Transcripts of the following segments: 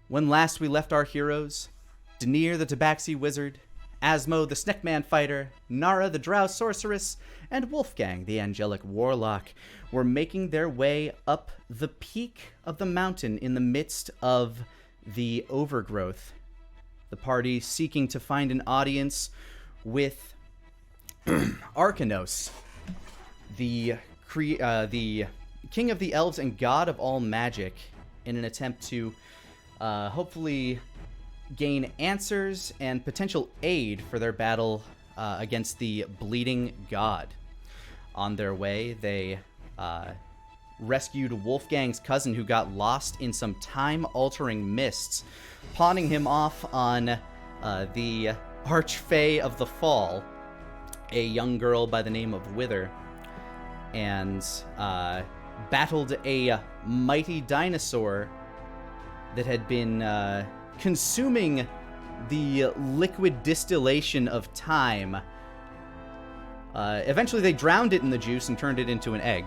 When last we left our heroes, Danir the Tabaxi Wizard, Asmo the Sneckman Fighter, Nara the Drow Sorceress, and Wolfgang the Angelic Warlock were making their way up the peak of the mountain in the midst of the overgrowth. The party seeking to find an audience with Arcanos, the king of the elves and god of all magic, in an attempt to hopefully gain answers and potential aid for their battle against the bleeding god. On their way, they rescued Wolfgang's cousin who got lost in some time-altering mists, pawning him off on the Archfey of the Fall, a young girl by the name of Wither, and battled a mighty dinosaur that had been consuming the liquid distillation of time. Eventually they drowned it in the juice and turned it into an egg.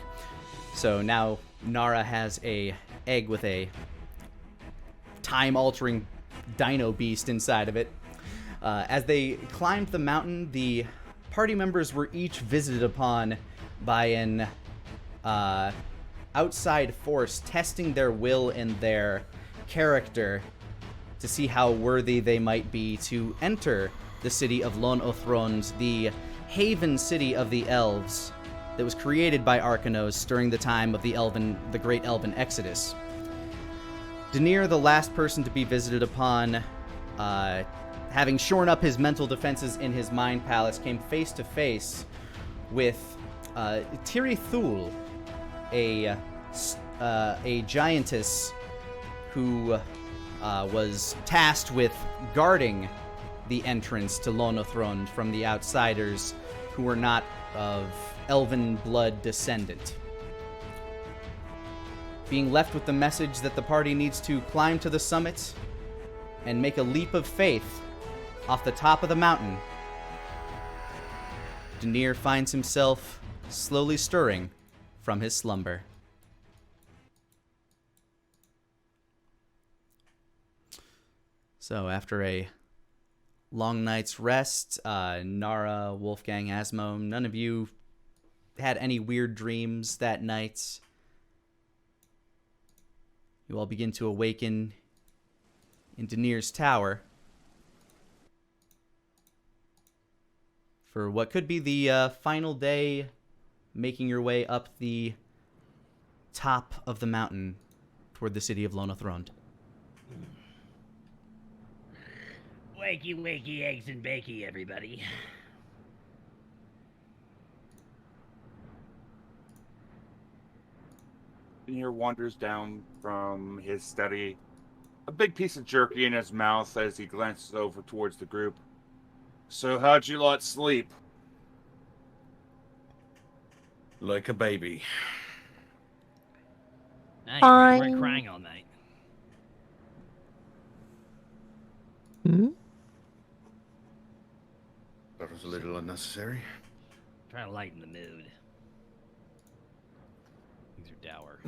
So now Nara has a egg with a time-altering dino beast inside of it. As they climbed the mountain, the party members were each visited upon by an outside force testing their will and their character to see how worthy they might be to enter the city of Lon-O'Thrond, the haven city of the elves that was created by Arcanos during the time of the Great Elven Exodus. Danir, the last person to be visited upon, having shorn up his mental defenses in his mind palace, came face to face with Tiri Thul, a giantess who was tasked with guarding the entrance to Lon-O'Thrond from the outsiders who were not of elven blood descendant. Being left with the message that the party needs to climb to the summit and make a leap of faith off the top of the mountain, Danir finds himself slowly stirring from his slumber. So after a long night's rest, Nara, Wolfgang, Asmo, none of you had any weird dreams that night. You all begin to awaken in Danir's tower for what could be the final day, making your way up the top of the mountain toward the city of Lon-O'Thrond. Wakey, wakey, eggs and bakey, everybody. Danir wanders down from his study, a big piece of jerky in his mouth as he glances over towards the group. So how'd you lot sleep? Like a baby. Nice. Fine. You weren't crying all night. Hmm? That was a little unnecessary. Trying to lighten the mood. Things are dour.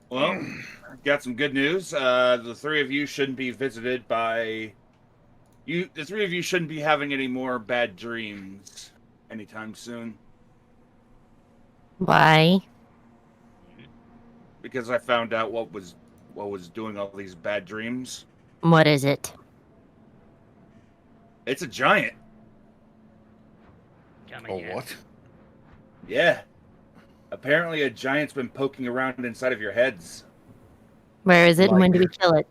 Well, got some good news. The three of you shouldn't be visited by... The three of you shouldn't be having any more bad dreams anytime soon. Why? Because I found out what was doing all these bad dreams. What is it? It's a giant. Come Oh, again. what? Yeah. Apparently a giant's been poking around inside of your heads. Where is it and when do we kill it?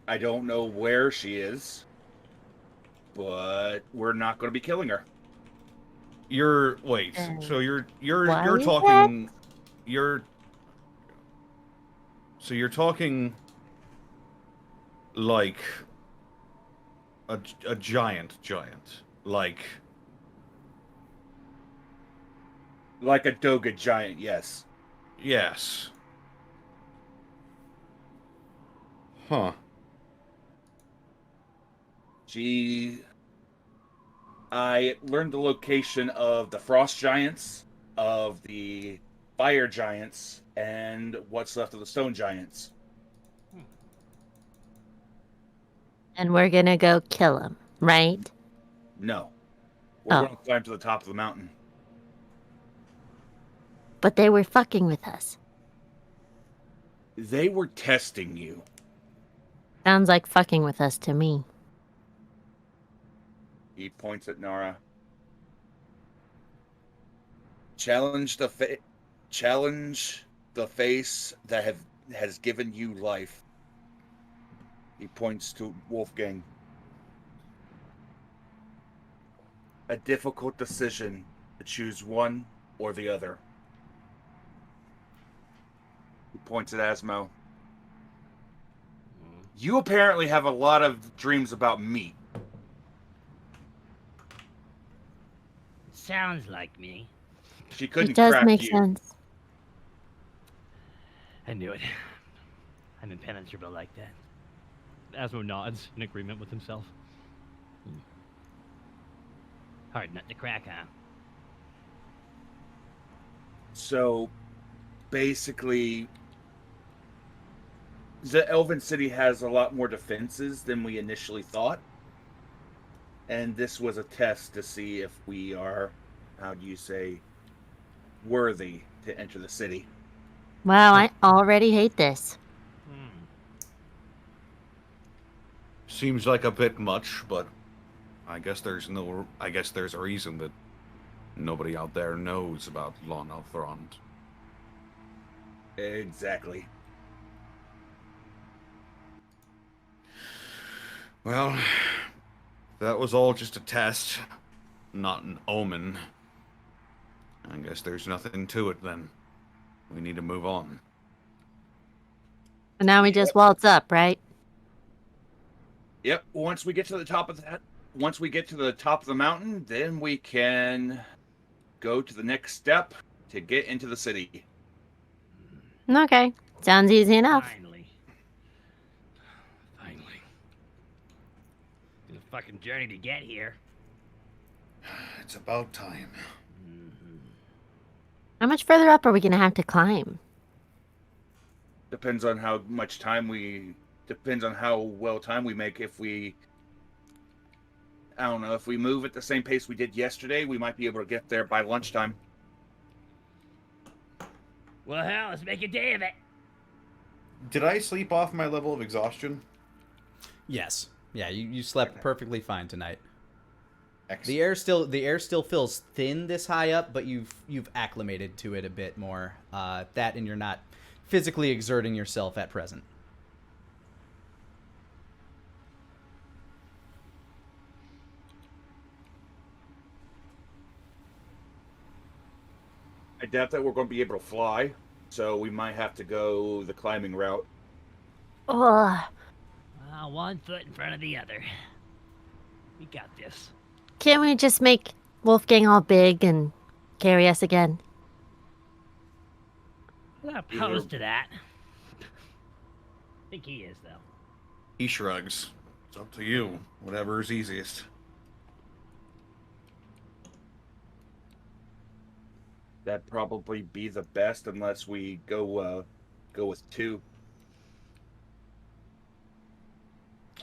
I don't know where she is, but we're not going to be killing her. Wait. So you're Why is talking. You're talking like a giant, like Like a Doga giant, yes. yes. Huh. I learned the location of the frost giants, of the fire giants and what's left of the stone giants. And we're gonna go kill him, right? No. We're Oh. going to climb to the top of the mountain. But they were fucking with us. They were testing you. Sounds like fucking with us to me. He points at Nara. Challenge the face that has given you life. He points to Wolfgang. A difficult decision to choose one or the other. He points at Asmo. You apparently have a lot of dreams about meat. Sounds like me. She couldn't It does crack make you. sense. I knew it. I'm impenetrable like that. Asmo nods in agreement with himself. Hard nut to crack, huh? So, basically, the Elven City has a lot more defenses than we initially thought. And this was a test to see if we are, how do you say, worthy to enter the city. Wow, I already hate this. Seems like a bit much, but I guess there's a reason that nobody out there knows about Lon-O'Thrond. Exactly. Well, that was all just a test, not an omen. I guess there's nothing to it then. We need to move on. And now we just waltz up, right? Yep. Once we get to the top of the mountain, then we can go to the next step to get into the city. Okay. Sounds easy enough. Finally. It's a fucking journey to get here. It's about time. How much further up are we gonna have to climb? Depends on how well time we make. If we move at the same pace we did yesterday, we might be able to get there by lunchtime. Well, hell, let's make a day of it. Did I sleep off my level of exhaustion? Yes. Yeah, you slept perfectly fine tonight. Excellent. The air still feels thin this high up, but you've acclimated to it a bit more. That and you're not physically exerting yourself at present. I doubt that we're going to be able to fly, so we might have to go the climbing route. Ugh. One foot in front of the other. We got this. Can't we just make Wolfgang all big and carry us again? I'm not opposed to that. I think he is, though. He shrugs. It's up to you. Whatever is easiest. That'd probably be the best unless we go with two.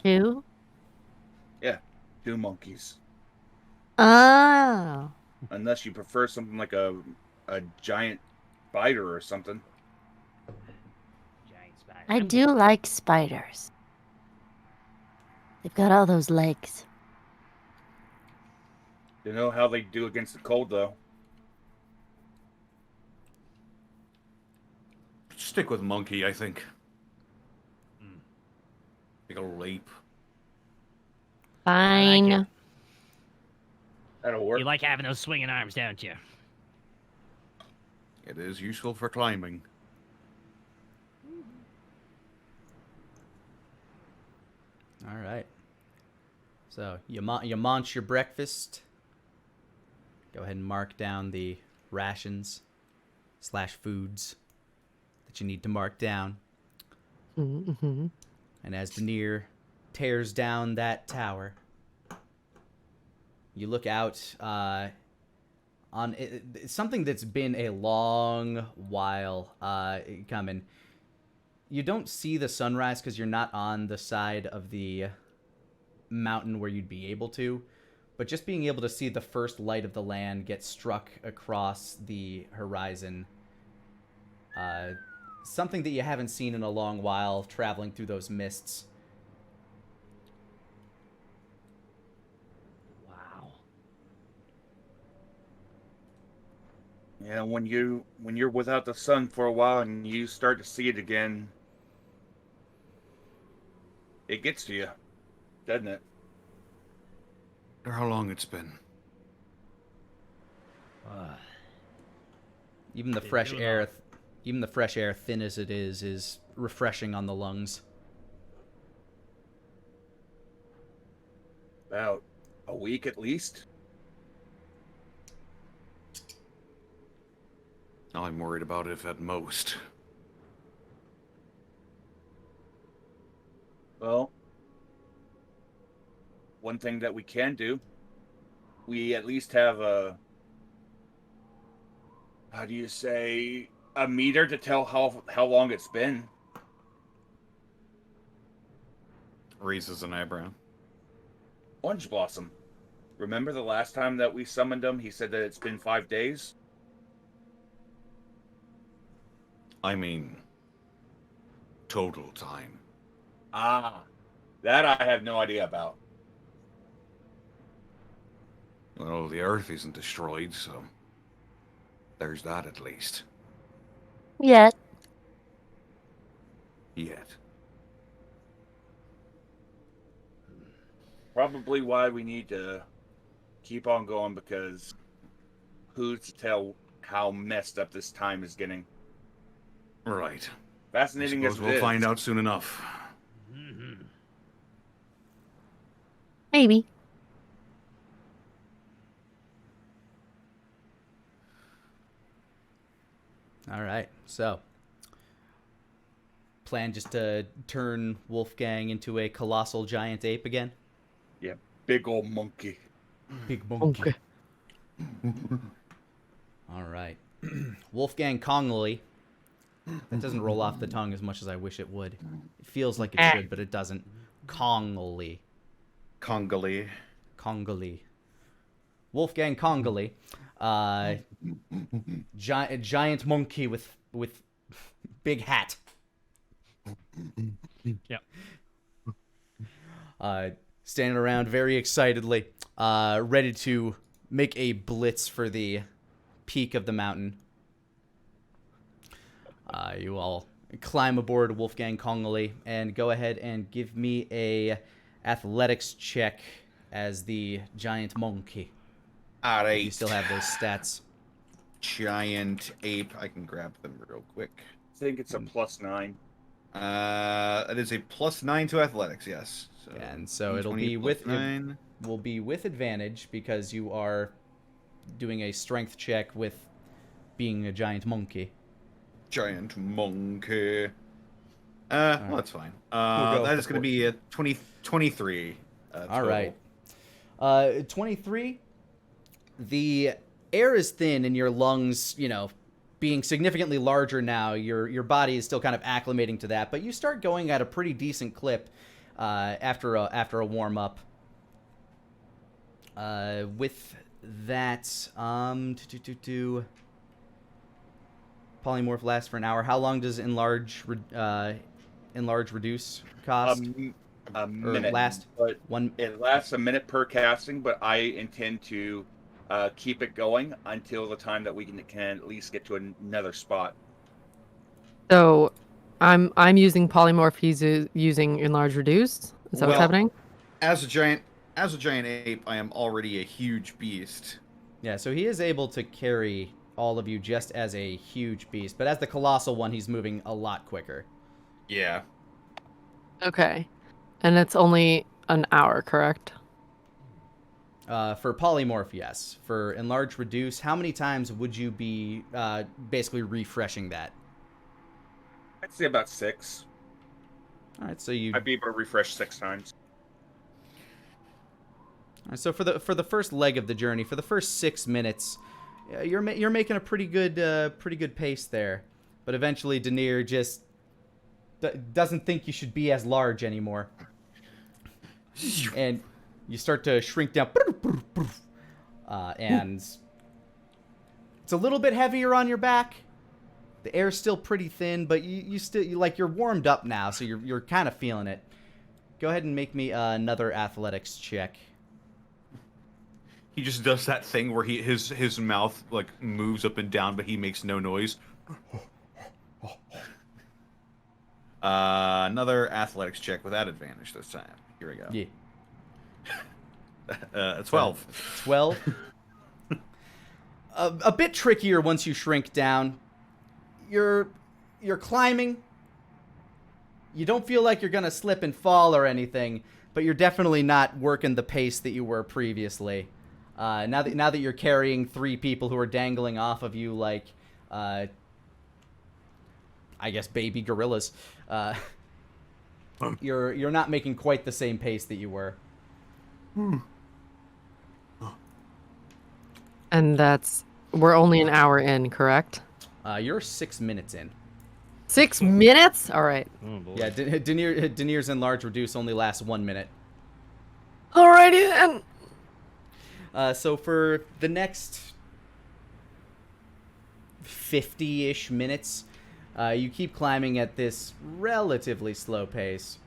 Two? Yeah, two monkeys. Oh. Unless you prefer something like a giant spider or something. Giant spider. I do like spiders. They've got all those legs. You know how they do against the cold, though. Stick with monkey, I think. Take a leap. Fine. it. That'll work. You like having those swinging arms, don't you? It is useful for climbing. All right. So you munch your breakfast. Go ahead and mark down the rations / foods that you need to mark down. Mm-hmm. And as Denier tears down that tower, you look out on it's something that's been a long while coming. You don't see the sunrise because you're not on the side of the mountain where you'd be able to, but just being able to see the first light of the land get struck across the horizon, something that you haven't seen in a long while, traveling through those mists. Wow. Yeah, when you're without the sun for a while and you start to see it again, it gets to you, doesn't it? Or how long it's been. Even the Been fresh too air, long. even the fresh air, thin as it is refreshing on the lungs. About a week at least. I'm worried about it if at most. Well, one thing that we can do, we at least have how do you say, a meter to tell how long it's been. Raises an eyebrow. Orange Blossom. Remember the last time that we summoned him? He said that it's been 5 days. I mean, total time. Ah, that I have no idea about. Well, the Earth isn't destroyed, so there's that at least. Yet. Yet. Probably why we need to keep on going, because who's to tell how messed up this time is getting. Right. Fascinating as Suppose it we'll is. find out soon enough. Mm-hmm. Maybe. All right, so plan just to turn Wolfgang into a colossal giant ape again. Yeah, big old monkey. Big monkey. All right, Wolfgang Kongly. That doesn't roll off the tongue as much as I wish it would. It feels like it should, but it doesn't. Kongly. Congolese. Congolese. Wolfgang Congolese. Giant monkey with big hat. Yep. Standing around very excitedly, ready to make a blitz for the peak of the mountain. You all climb aboard Wolfgang Kongoli and go ahead and give me a athletics check as the giant monkey. All right. You still have those stats. Giant ape. I can grab them real quick. I think it's a +9. It is a +9 to athletics. Yes. So And so it'll D20 be plus 9. will be with advantage because you are doing a strength check with being a giant monkey. Giant monkey. right. Well, that's fine. We'll go That with is the going to be a 23. All right. 23. The air is thin in your lungs, being significantly larger now. Your body is still kind of acclimating to that, but you start going at a pretty decent clip after a warm up. With that, polymorph lasts for an hour. How long does enlarge reduce cost? A minute. last? But One. it lasts a minute per casting, but I intend to keep it going until the time that we can at least get to another spot. So, I'm using polymorph. He's using enlarge reduce. Is that what's Well, happening? As a giant ape, I am already a huge beast. Yeah, so he is able to carry all of you just as a huge beast, but as the colossal one, he's moving a lot quicker. Yeah. Okay, and it's only an hour, correct? For polymorph, yes. For enlarge reduce, how many times would you be basically refreshing that? I'd say about 6. All right, so you. I'd be able to refresh 6 times. All right, so for the first leg of the journey, for the first 6 minutes, you're making a pretty good pace there, but eventually Denier just doesn't think you should be as large anymore, and you start to shrink down, and it's a little bit heavier on your back. The air's still pretty thin, but you're warmed up now, so you're kind of feeling it. Go ahead and make me another athletics check. He just does that thing where his mouth like moves up and down, but he makes no noise. Another athletics check without advantage this time. Here we go. Yeah. 12. 12. A bit trickier once you shrink down. You're climbing. You don't feel like you're gonna slip and fall or anything, but you're definitely not working the pace that you were previously. Now that you're carrying 3 people who are dangling off of you like, I guess baby gorillas, you're not making quite the same pace that you were. And we're only an hour in, correct? You're 6 minutes in. 6 minutes? All right. Oh, boy. Yeah, Denier's enlarge reduce only lasts 1 minute. Alrighty then. So for the next 50-ish minutes, you keep climbing at this relatively slow pace,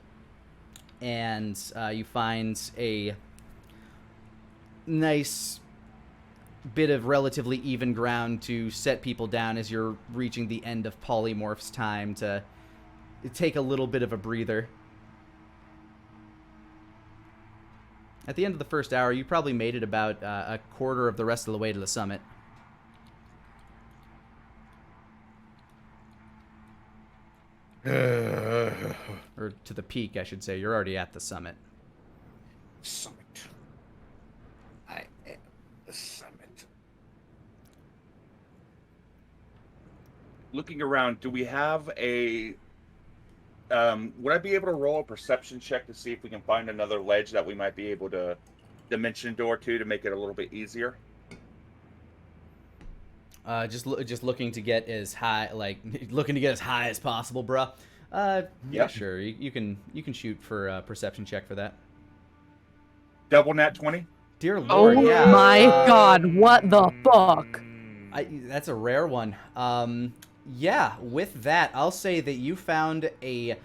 and you find a nice bit of relatively even ground to set people down as you're reaching the end of Polymorph's time to take a little bit of a breather. At the end of the first hour, you probably made it about a quarter of the rest of the way to the summit. Or to the peak, I should say. You're already at the summit. Summit. I am the summit. Looking around, do we have a... would I be able to roll a perception check to see if we can find another ledge that we might be able to dimension door to make it a little bit easier? Just looking to get as high, looking to get as high as possible, bruh. Yeah, Yep. sure. You can shoot for a perception check for that. Double nat 20? Dear Oh Lord, yeah. my god, what the fuck? That's a rare one. Yeah, with that, I'll say that you found a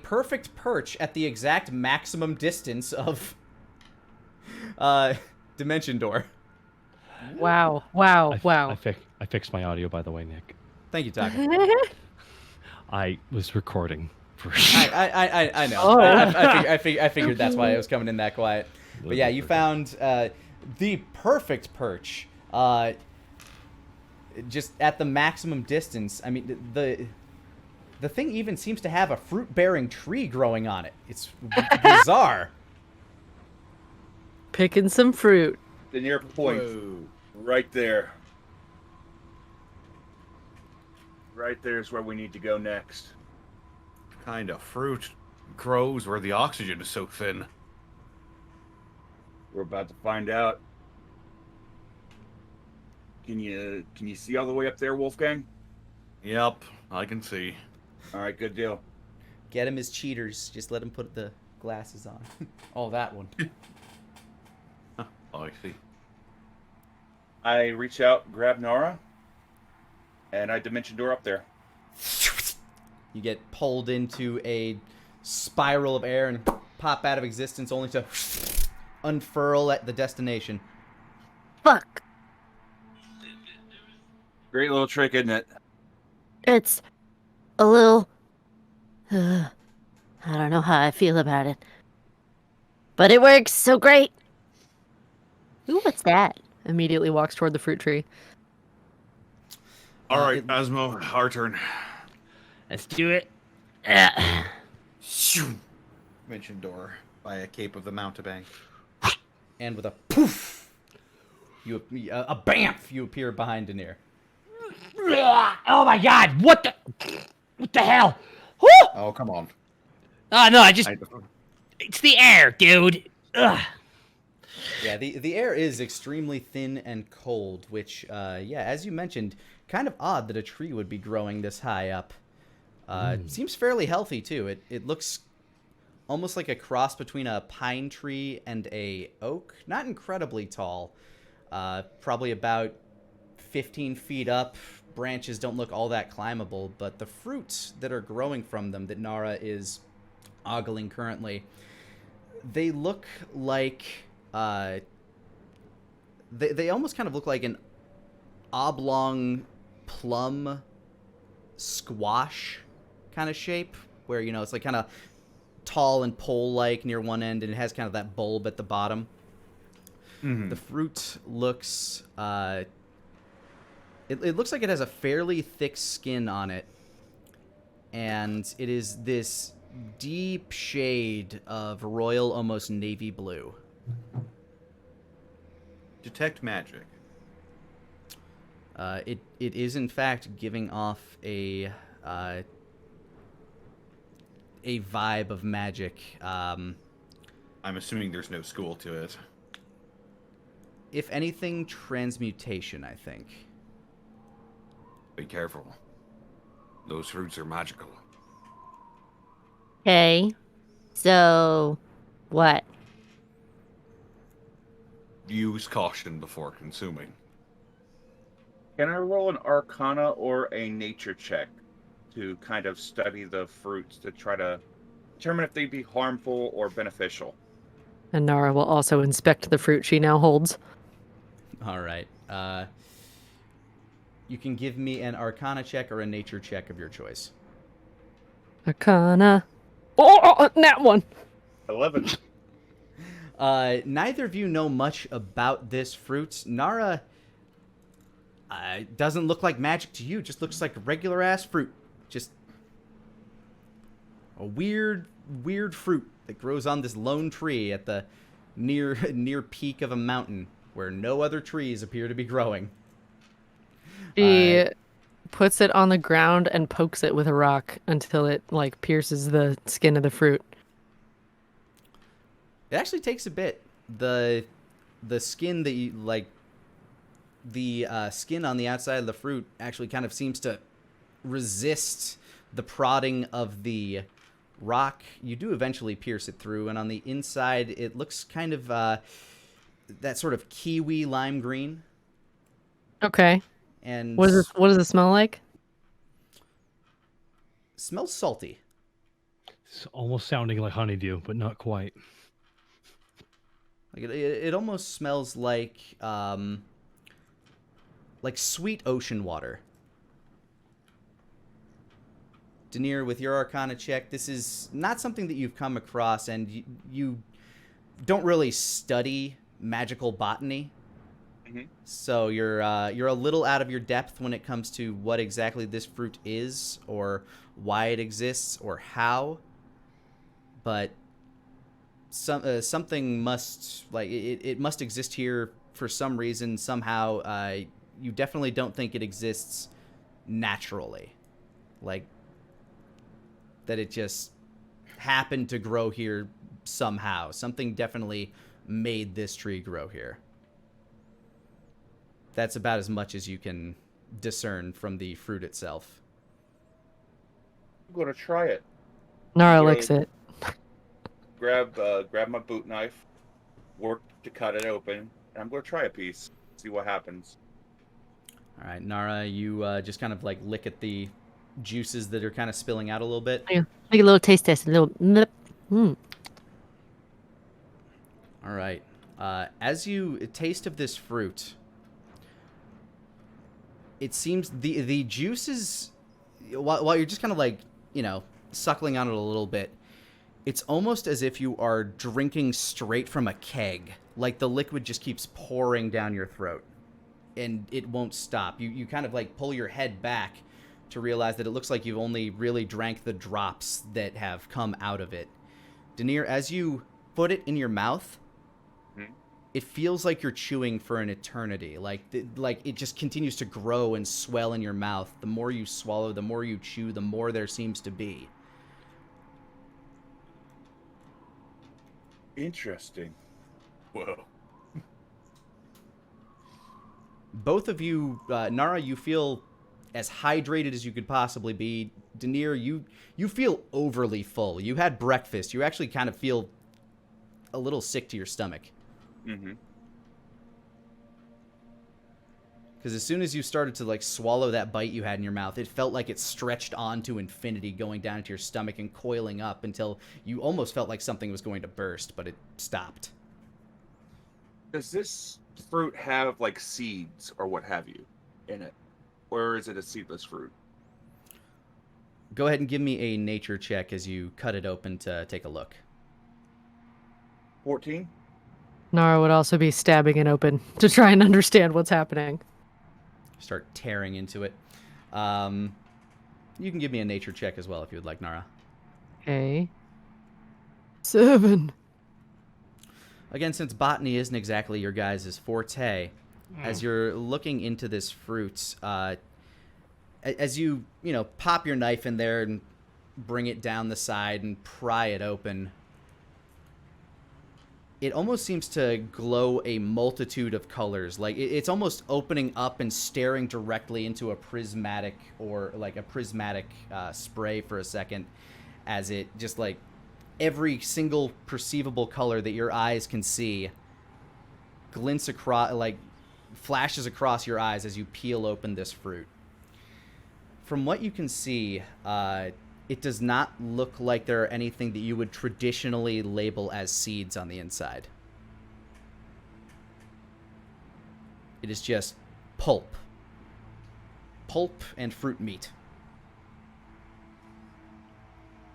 perfect perch at the exact maximum distance of dimension door. Wow, wow, wow. I fixed my audio, by the way, Nick. Thank you, Taka. I was recording for. I know. Oh. I figured that's why it was coming in that quiet. But yeah, you found the perfect perch. Just at the maximum distance. I mean, the thing even seems to have a fruit-bearing tree growing on it. It's bizarre. Picking some fruit. The near point. Whoa. Right there. Right there is where we need to go next. Kind of fruit grows where the oxygen is so thin. We're about to find out. Can you see all the way up there, Wolfgang? Yep, I can see. All right, good deal. Get him as cheaters. Just let him put the glasses on. Oh, that one. Oh, I see. I reach out, grab Nara, and I dimension door up there. You get pulled into a spiral of air and pop out of existence, only to unfurl at the destination. Fuck. Great little trick, isn't it? It's a little... I don't know how I feel about it. But it works so great. Ooh, what's that? Immediately walks toward the fruit tree. All right, Asmo, our turn. Let's do it. Mention door by a cape of the mountebank. And with a poof, a bamf, you appear behind Denier. Oh my god, what the hell? Woo! Oh, come on. Oh no, it's the air, dude. Ugh. Yeah, the air is extremely thin and cold, which, yeah, as you mentioned, kind of odd that a tree would be growing this high up. It seems fairly healthy, too. It looks almost like a cross between a pine tree and a oak. Not incredibly tall. Probably about 15 feet up. Branches don't look all that climbable, but the fruits that are growing from them that Nara is ogling currently, they look like they almost kind of look like an oblong plum squash kind of shape, where, you know, it's like kind of tall and pole-like near one end, and it has kind of that bulb at the bottom. The fruit looks it looks like it has a fairly thick skin on it, and it is this deep shade of royal, almost navy blue. Detect magic. It is in fact giving off a vibe of magic. I'm assuming there's no school to it. If anything, transmutation, I think. Be careful. Those fruits are magical. Okay. So, what? Use caution before consuming. Can I roll an Arcana or a Nature check to kind of study the fruits to try to determine if they'd be harmful or beneficial? And Nara will also inspect the fruit she now holds. All right. You can give me an Arcana check or a Nature check of your choice. Arcana. Oh, that one. 11. Neither of you know much about this fruit. Nara doesn't look like magic to you. Just looks like a regular ass fruit. Just a weird fruit that grows on this lone tree at the near peak of a mountain where no other trees appear to be growing. She puts it on the ground and pokes it with a rock until it like pierces the skin of the fruit. It actually takes a bit. The skin that you like, the skin on the outside of the fruit actually kind of seems to resist the prodding of the rock. You do eventually pierce it through, and on the inside it looks kind of that sort of kiwi lime green. Okay. And What does it smell like? Smells salty. It's almost sounding like honeydew, but not quite. Like it almost smells like sweet ocean water. Denier, with your Arcana check, this is not something that you've come across, and you don't really study magical botany. Mm-hmm. So you're a little out of your depth when it comes to what exactly this fruit is, or why it exists, or how. But something must, like, it must exist here for some reason, somehow. You definitely don't think it exists naturally, like that it just happened to grow here somehow. Something definitely made this tree grow here. That's about as much as you can discern from the fruit itself. I'm going to try it. Nara licks it. Grab my boot knife, work to cut it open, and I'm going to try a piece, see what happens. All right, Nara, you just kind of like lick at the juices that are kind of spilling out a little bit. Yeah. Make a little taste test. A little. Mm. All right. As you taste of this fruit, it seems the juices, while you're just kind of like, you know, suckling on it a little bit, it's almost as if you are drinking straight from a keg. Like the liquid just keeps pouring down your throat, and it won't stop. You kind of like pull your head back to realize that it looks like you've only really drank the drops that have come out of it. Denier, as you put it in your mouth, it feels like you're chewing for an eternity. Like it just continues to grow and swell in your mouth. The more you swallow, the more you chew, the more there seems to be. Interesting. Whoa. both of you, Nara, you feel as hydrated as you could possibly be. Denier, you feel overly full. You had breakfast. You actually kind of feel a little sick to your stomach. Mm-hmm. Because as soon as you started to like swallow that bite you had in your mouth, it felt like it stretched on to infinity, going down into your stomach and coiling up until you almost felt like something was going to burst, but it stopped. Does this fruit have like seeds or what have you in it, or is it a seedless fruit? Go ahead and give me a nature check as you cut it open to take a look. 14. Nara would also be stabbing it open to try and understand what's happening. Start tearing into it. You can give me a nature check as well if you would like, Nara. Okay. 7. Again, since botany isn't exactly your guys' forte, as you're looking into this fruit, as you pop your knife in there and bring it down the side and pry it open, it almost seems to glow a multitude of colors. Like it's almost opening up and staring directly into a prismatic spray for a second, as it just like every single perceivable color that your eyes can see glints across, like flashes across your eyes as you peel open this fruit. From what you can see, it does not look like there are anything that you would traditionally label as seeds on the inside. It is just pulp. Pulp and fruit meat.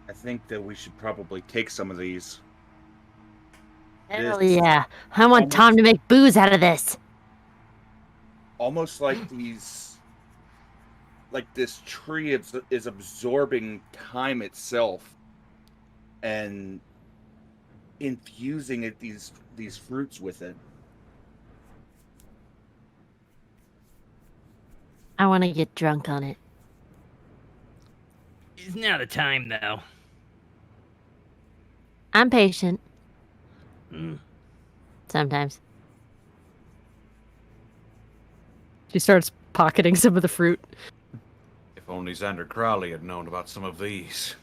I think that we should probably take some of these. Hell This- yeah. I want almost- Tom to make booze out of this. Almost like these, like this tree is absorbing time itself and infusing it these fruits with it. I want to get drunk on it. It's now the time, though. I'm patient. Mm. Sometimes. She starts pocketing some of the fruit. If only Xander Crowley had known about some of these.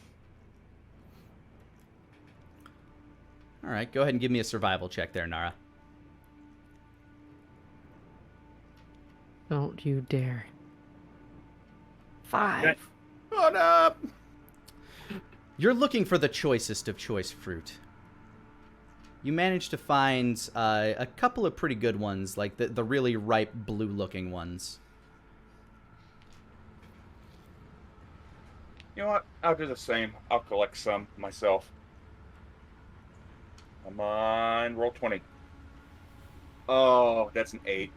All right, go ahead and give me a survival check there, Nara. Don't you dare. 5. Okay. What up? You're looking for the choicest of choice fruit. You managed to find a couple of pretty good ones, like the really ripe blue-looking ones. You know what? I'll do the same. I'll collect some myself. Come on, roll 20. Oh, that's an 8.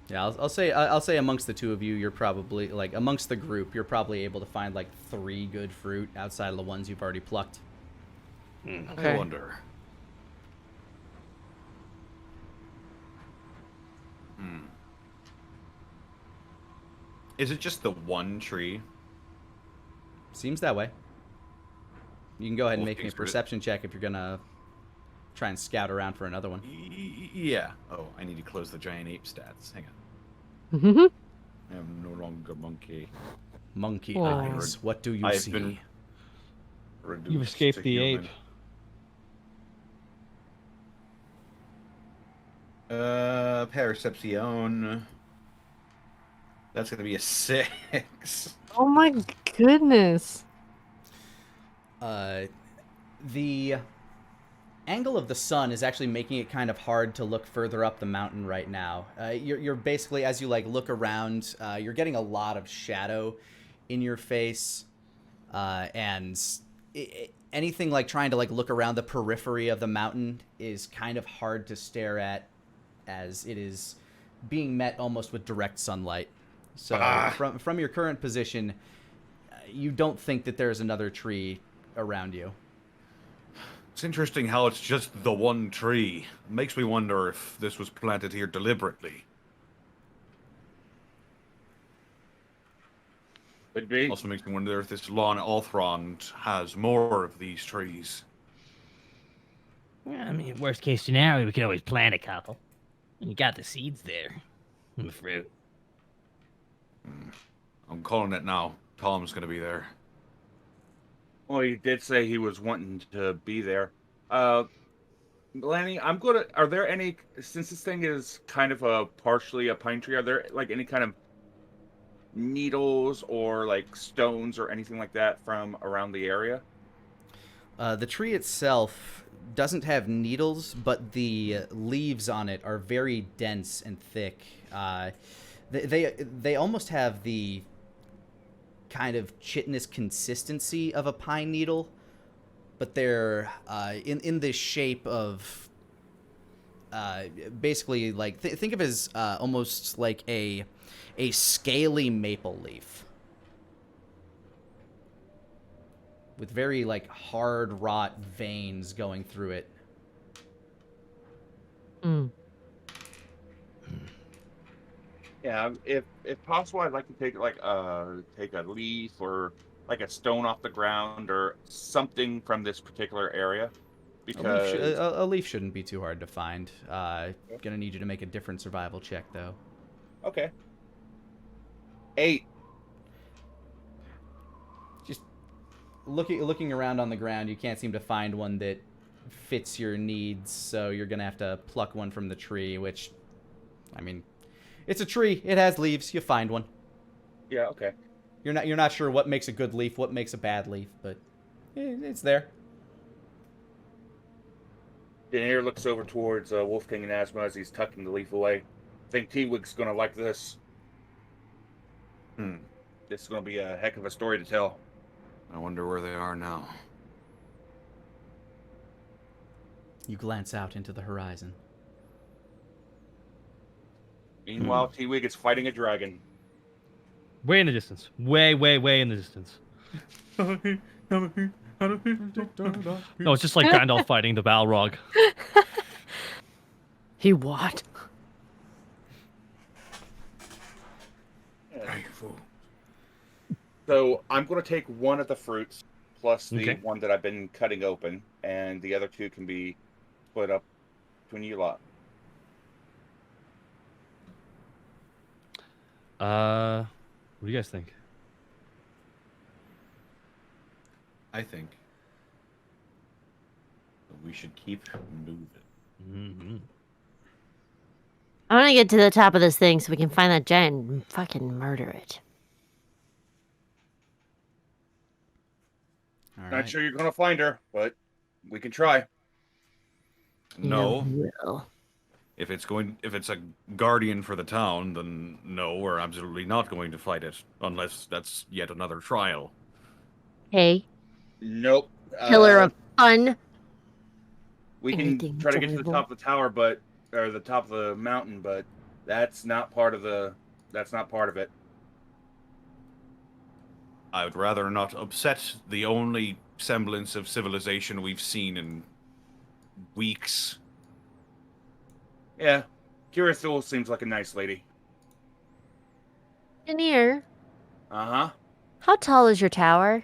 Yeah, I'll say amongst the two of you, you're probably like amongst the group, you're probably able to find like 3 good fruit outside of the ones you've already plucked. Okay. I wonder. Is it just the one tree? Seems that way. You can go ahead and Well, make me a thanks for it. perception check if you're gonna try and scout around for another one. Yeah. Oh, I need to close the giant ape stats. Hang on. Mhm. I am no longer monkey. Monkey Whoa. eyes, what do you I've see? been reduced You've escaped to the human. ape. Perception. That's gonna be a 6. Oh my goodness. The angle of the sun is actually making it kind of hard to look further up the mountain right now. You're basically, as you like look around, you're getting a lot of shadow in your face, and anything like trying to like look around the periphery of the mountain is kind of hard to stare at, as it is being met almost with direct sunlight. So from your current position, you don't think that there's another tree around you. It's interesting how it's just the one tree. Makes me wonder if this was planted here deliberately. Could be. Also makes me wonder if this Lon-O'Thrond has more of these trees. Well, I mean, worst case scenario, we could always plant a couple. And you got the seeds there. I'm afraid. I'm calling it now. Tom's gonna be there. Well, he did say he was wanting to be there. Lani, Are there any? Since this thing is kind of partially a pine tree, are there like any kind of needles or like stones or anything like that from around the area? The tree itself doesn't have needles, but the leaves on it are very dense and thick. They almost have the kind of chitinous consistency of a pine needle, but they're in the shape of basically like think of it as almost like a scaly maple leaf with very like hard wrought veins going through it. Mm. Yeah, if possible, I'd like to take take a leaf or like a stone off the ground or something from this particular area, because A leaf shouldn't be too hard to find. Gonna need you to make a different survival check though. okay. 8. Just looking around on the ground, you can't seem to find one that fits your needs, so you're gonna have to pluck one from the tree, which, I mean, it's a tree. It has leaves. You find one. Yeah, okay. You're not sure what makes a good leaf, what makes a bad leaf, but it's there. Daenerys looks over towards Wolfgang and Asma as he's tucking the leaf away. I think T-Wig's gonna like this. This is gonna be a heck of a story to tell. I wonder where they are now. You glance out into the horizon. Meanwhile, T-Wig is fighting a dragon. Way in the distance. Way in the distance. No, it's just like Gandalf fighting the Balrog. He what? So I'm going to take one of the fruits plus the Okay. one that I've been cutting open, and the other two can be split up between you lot. What do you guys think? I think that we should keep moving. Mm-hmm. I want to get to the top of this thing so we can find that giant and fucking murder it. All Not right. sure you're going to find her, but we can try. No. You will. If it's a guardian for the town, then no, we're absolutely not going to fight it unless that's yet another trial. Hey, Nope. pillar of fun. We can anything try to get to the enjoyable. top of the tower, or the top of the mountain, but that's not part of it. I would rather not upset the only semblance of civilization we've seen in weeks. Yeah, Kirithul seems like a nice lady. Engineer, Uh-huh. how tall is your tower?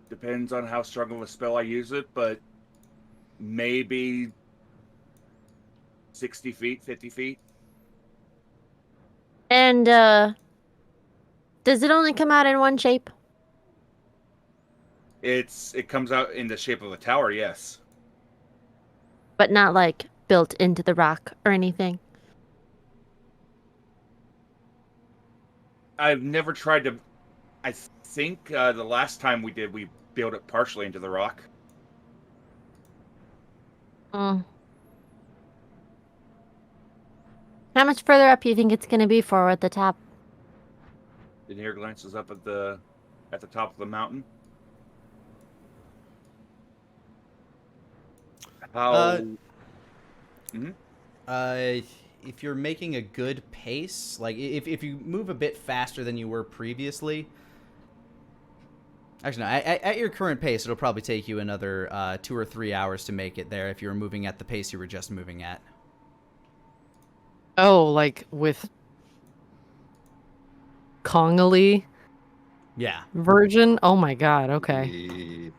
Depends on how strong of a spell I use it, but maybe 60 feet, 50 feet. And, does it only come out in one shape? It comes out in the shape of a tower, yes. But not, like, built into the rock or anything? I've never tried to... I think the last time we did, we built it partially into the rock. Mm. How much further up do you think it's going to be for at the top? Daenerys glances up at the top of the mountain. How... If you're making a good pace, like if you move a bit faster than you were previously, actually no, at your current pace, it'll probably take you another 2 or 3 hours to make it there if you were moving at the pace you were just moving at. Oh, like with Kongali Yeah. version? Oh my god, okay.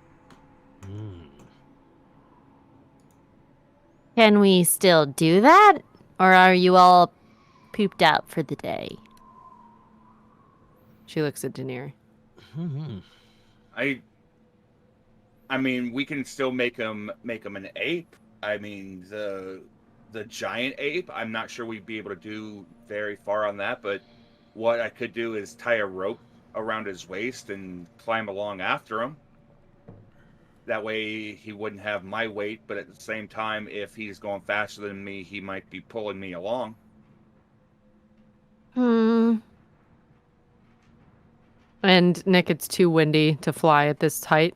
Can we still do that? Or are you all pooped out for the day. She looks at Daenerys. I mean, we can still make him an ape. I mean, the giant ape, I'm not sure we'd be able to do very far on that, but what I could do is tie a rope around his waist and climb along after him. That way he wouldn't have my weight, but at the same time, if he's going faster than me, he might be pulling me along. And Nick, it's too windy to fly at this height.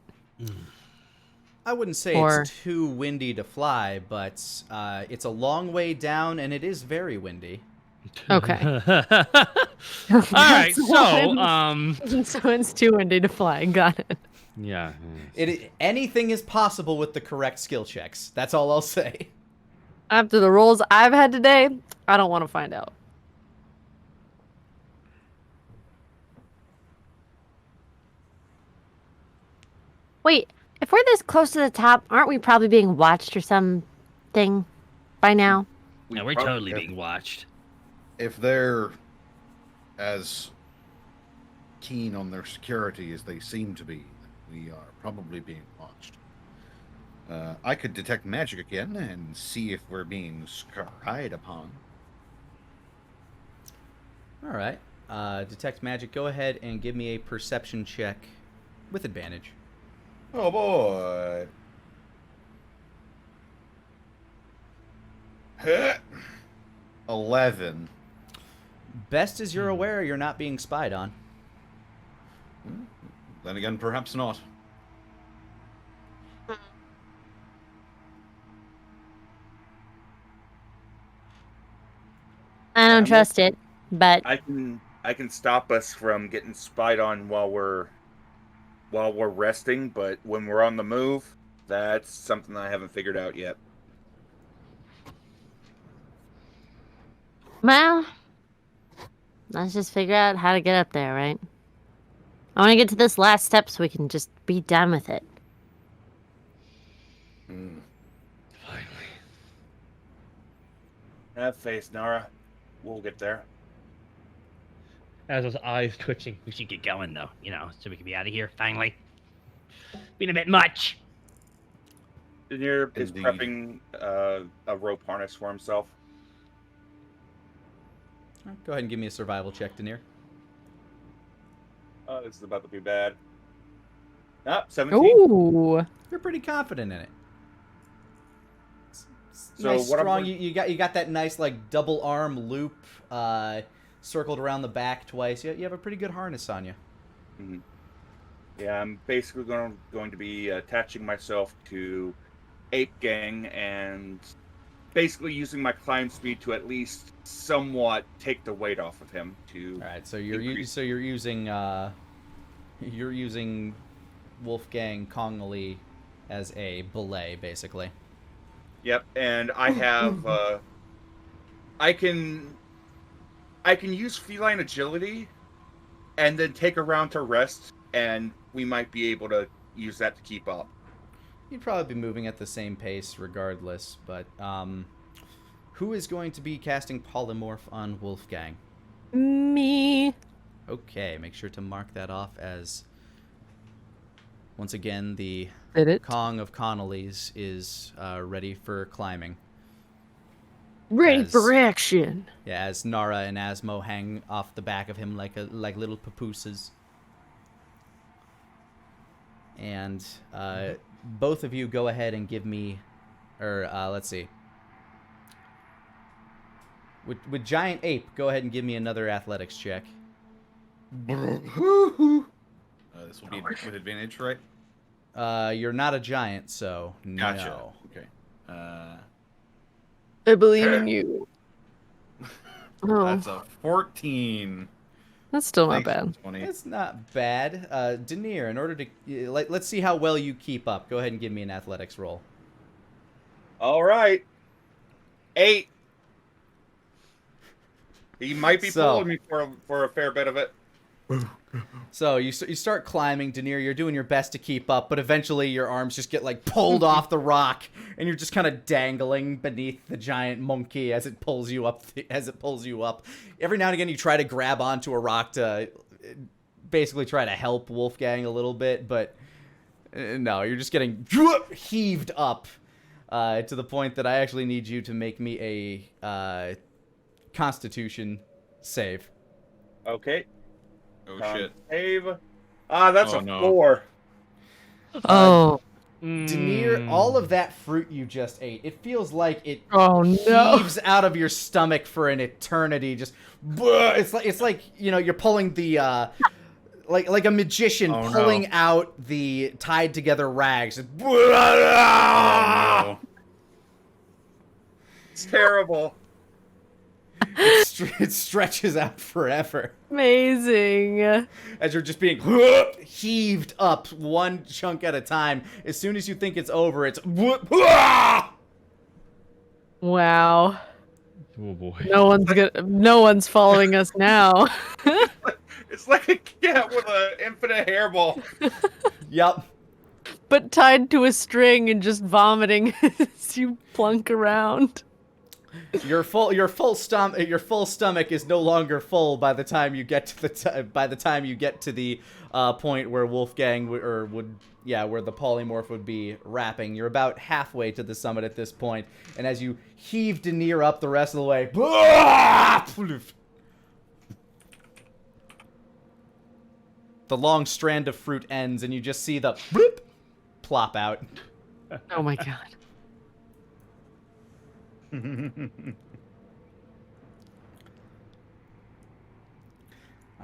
I wouldn't say Or- it's too windy to fly, but it's a long way down, and it is very windy. Okay. All right. So, So it's too windy to fly. Got it. yeah. Anything is possible with the correct skill checks. That's all I'll say. After the rolls I've had today, I don't want to find out. Wait, if we're this close to the top, aren't we probably being watched or something by now? Yeah, we're totally being watched. If they're as keen on their security as they seem to be, we are probably being watched. I could detect magic again and see if we're being spied upon. All right. Detect magic. Go ahead and give me a perception check with advantage. Oh boy. 11. Best as you're aware, you're not being spied on. Then again, perhaps not. I don't trust it, but I can stop us from getting spied on while we're resting, but when we're on the move, that's something I haven't figured out yet. well, let's just figure out how to get up there, right? I want to get to this last step so we can just be done with it. Finally. Have faith, Nara. We'll get there. As his eyes twitching. We should get going, though, so we can be out of here, finally. Been a bit much. Daenerys is Indeed. prepping a rope harness for himself. All right, go ahead and give me a survival check, Daenerys. This is about to be bad. 17. Ooh. You're pretty confident in it. So Nice, what I'm strong. going- You got that nice like double arm loop circled around the back twice. You have a pretty good harness on you. Mhm. Yeah, I'm basically going to be attaching myself to Ape Gang and basically using my climb speed to at least somewhat take the weight off of him. To All right, so you're increase- you're using Wolfgang Kongli as a belay, basically. Yep, and I have I can use feline agility and then take a round to rest, and we might be able to use that to keep up. You'd probably be moving at the same pace regardless, but who is going to be casting polymorph on Wolfgang? Me. Okay, make sure to mark that off as once again the Did it? Kong of Connolly's is ready for climbing. Ready As- for action. Yeah, as Nara and Asmo hang off the back of him like little papooses. And both of you go ahead and give me, or let's see. With Giant Ape, go ahead and give me another athletics check. This will be with advantage, right? You're not a giant, so Gotcha. no. Okay. I believe in you. Oh, That's a 14. that's still not Thanks, bad. 20. It's not bad. Daenerys, in order to let's see how well you keep up. Go ahead and give me an athletics roll. All right, 8. He might be So- pulling me for a fair bit of it. So you start climbing, Denier. You're doing your best to keep up, but eventually your arms just get like pulled off the rock, and you're just kind of dangling beneath the giant monkey as it pulls you up. Every now and again, you try to grab onto a rock to basically try to help Wolfgang a little bit, but no, you're just getting heaved up to the point that I actually need you to make me a Constitution save. Okay. Oh shit. Save. That's Oh, a no. 4. Oh. Denier, all of that fruit you just ate, it feels like it Oh no. heaves out of your stomach for an eternity. Just it's like you're pulling the like a magician Oh, pulling no. out the tied together rags. Oh, no. It's terrible. It stretches out forever Amazing. as you're just being heaved up one chunk at a time. As soon as you think it's over, it's Wow. Oh boy. No one's following us now. It's like a cat with an infinite hairball. Yep. But tied to a string and just vomiting as you plunk around. Your full stomach is no longer full by the time you get to the point where Wolfgang where the polymorph would be wrapping. You're about halfway to the summit at this point, and as you heave Denier up the rest of the way, the long strand of fruit ends, and you just see the plop out. Oh my god.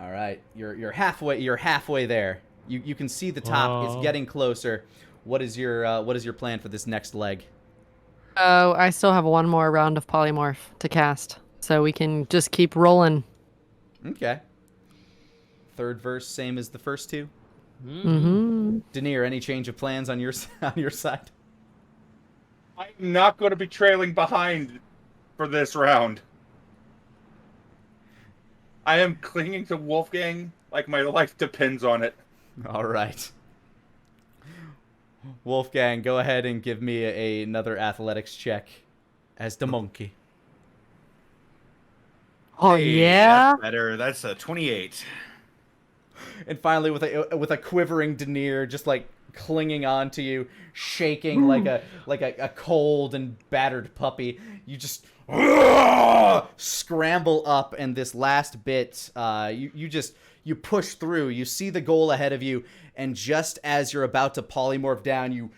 All right, you're halfway there. You can see the top. It's getting closer. What is your plan for this next leg? Oh, I still have one more round of polymorph to cast, so we can just keep rolling. Okay. Third verse, same as the first two. Mm-hmm. Denier, any change of plans on your side? I'm not going to be trailing behind for this round. I am clinging to Wolfgang like my life depends on it. All right. Wolfgang, go ahead and give me another athletics check as the monkey. Oh Hey, yeah. That's better. That's a 28. And finally, with a quivering Denier, just like clinging on to you, shaking like a cold and battered puppy, you just scramble up, and this last bit, you push through. You see the goal ahead of you, and just as you're about to polymorph down, you